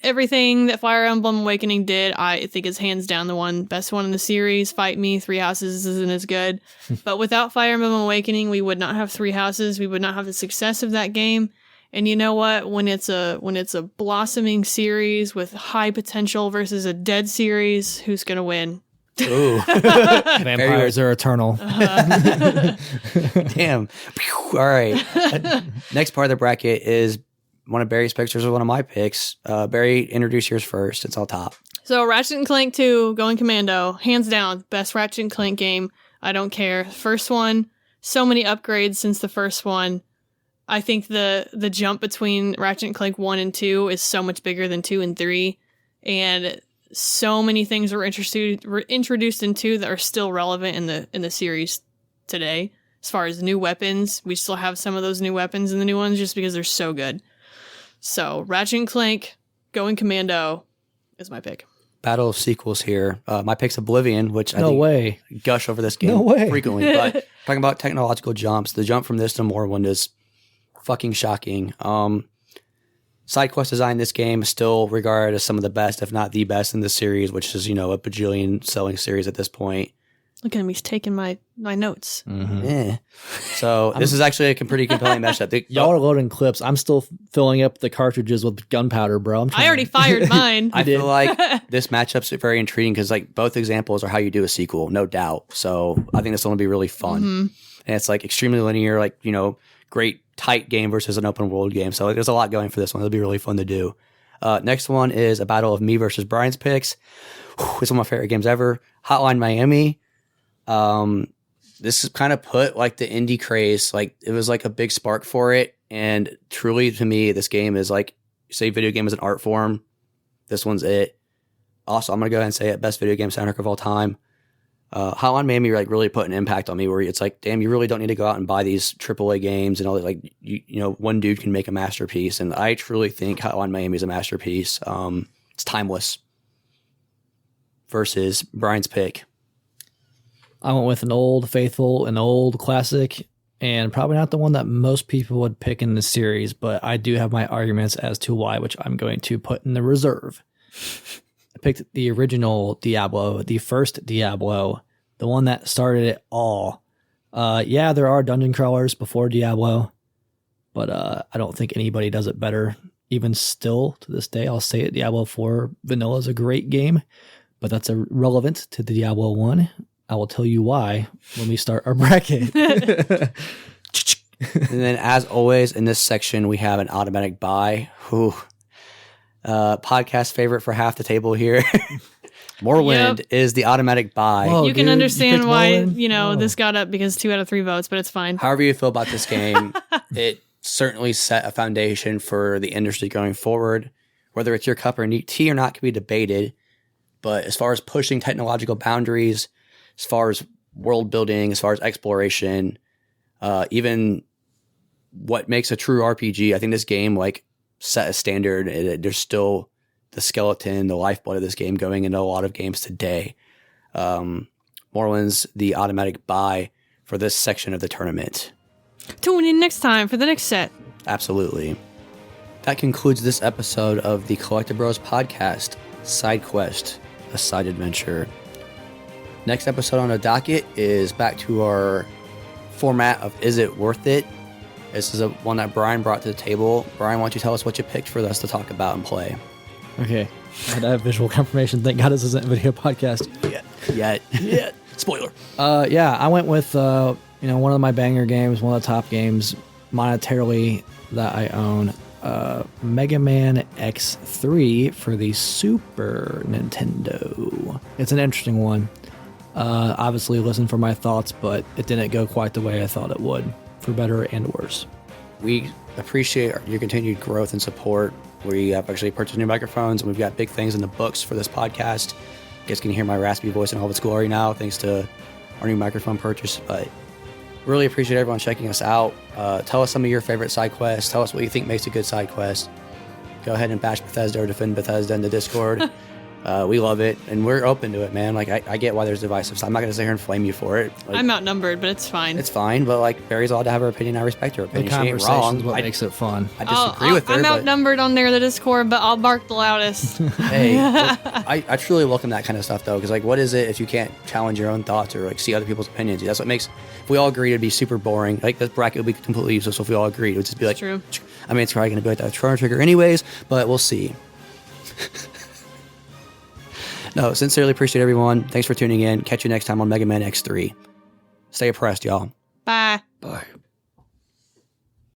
Everything that Fire Emblem Awakening did, I think is hands down the best one in the series. Fight me, Three Houses isn't as good. But without Fire Emblem Awakening, we would not have Three Houses. We would not have the success of that game. And you know what? When it's a blossoming series with high potential versus a dead series, who's gonna win? Ooh, vampires are eternal. Damn. All right. Next part of the bracket is one of Barry's picks or one of my picks. Barry, introduce yours first. It's all top. So Ratchet & Clank 2, Going Commando, hands down, best Ratchet & Clank game. I don't care. First one, so many upgrades since the first one. I think the jump between Ratchet & Clank 1 and 2 is so much bigger than 2 and 3. And so many things were introduced in 2 that are still relevant in the series today. As far as new weapons, we still have some of those new weapons in the new ones just because they're so good. So Ratchet & Clank, Going Commando is my pick. Battle of sequels here. My pick's Oblivion, which I gush over this game frequently. But talking about technological jumps, the jump from this to Morrowind is fucking shocking. Side quest design in this game is still regarded as some of the best, if not the best in the series, which is, a bajillion selling series at this point. Look at him, he's taking my notes. Mm-hmm. Yeah. So this is actually a pretty compelling matchup. Y'all are loading clips. I'm still filling up the cartridges with gunpowder, bro. I already fired mine. I feel like this matchup's very intriguing because both examples are how you do a sequel, no doubt. So I think this will be really fun. Mm-hmm. And it's extremely linear, great tight game versus an open world game. So there's a lot going for this one. It'll be really fun to do. Next one is a battle of me versus Brian's picks. It's one of my favorite games ever. Hotline Miami. This is kind of put the indie craze, it was a big spark for it. And truly to me, this game is say video game is an art form. This one's it. Also, I'm going to go ahead and say it, best video game soundtrack of all time. Hotline Miami like really put an impact on me where it's like, damn, you really don't need to go out and buy these AAA games and all that. Like, you know, one dude can make a masterpiece. And I truly think Hotline Miami is a masterpiece. It's timeless versus Brian's pick. I went with an old faithful, an old classic, and probably not the one that most people would pick in the series, but I do have my arguments as to why, which I'm going to put in the reserve. I picked the original Diablo, the first Diablo, the one that started it all. Yeah, there are dungeon crawlers before Diablo, but I don't think anybody does it better. Even still, to this day, I'll say it, Diablo 4 Vanilla is a great game, but that's irrelevant to the Diablo 1. I will tell you why when we start our bracket. And then, as always, in this section, we have an automatic buy. Whew. Podcast favorite for half the table here. Morrowind is the automatic buy. Whoa, you can dude, understand you why, Morrowind? this got up because 2 out of 3 votes, but it's fine. However you feel about this game, it certainly set a foundation for the industry going forward. Whether it's your cup or tea or not can be debated. But as far as pushing technological boundaries, as far as world building, as far as exploration, even what makes a true RPG, I think this game like set a standard. There's still the skeleton, the lifeblood of this game going into a lot of games today. Morrowind's the automatic buy for this section of the tournament. Tune in next time for the next set. Absolutely. That concludes this episode of the Collecti-Bros podcast, Side Quest, a side adventure. Next episode on the docket is back to our format of Is It Worth It? This is one that Brian brought to the table. Brian, why don't you tell us what you picked for us to talk about and play? Okay. I had to have visual confirmation. Thank God this isn't a video podcast. Yet. Spoiler. Yeah, I went with one of my banger games, one of the top games monetarily that I own. Mega Man X3 for the Super Nintendo. It's an interesting one. Obviously listen for my thoughts, but it didn't go quite the way I thought it would, for better and worse. We appreciate your continued growth and support. We have actually purchased new microphones, and we've got big things in the books for this podcast. You guys can hear my raspy voice in all of its glory now, thanks to our new microphone purchase. But really appreciate everyone checking us out. Tell us some of your favorite side quests. Tell us what you think makes a good side quest. Go ahead and bash Bethesda or defend Bethesda in the Discord. We love it, and we're open to it, man. Like, I get why there's divisive stuff. I'm not going to sit here and flame you for it. Like, I'm outnumbered, but it's fine. it's fine, but like, Barry's allowed to have her opinion. I respect her The opinion. She ain't conversation wrong. is what makes it fun. I disagree with her. I'm but outnumbered on there, the Discord, but I'll bark the loudest. hey, I truly welcome that kind of stuff, though, because like, what is it if you can't challenge your own thoughts or like see other people's opinions? That's what makes. If we all agreed, it'd be super boring. Like, this bracket would be completely useless if we all agreed. It would just be like, True. I mean, it's probably going to be like that Chrono Trigger anyways, but we'll see. No, sincerely appreciate everyone. Thanks for tuning in. Catch you next time on Mega Man X3. Stay oppressed, y'all. Bye. Bye.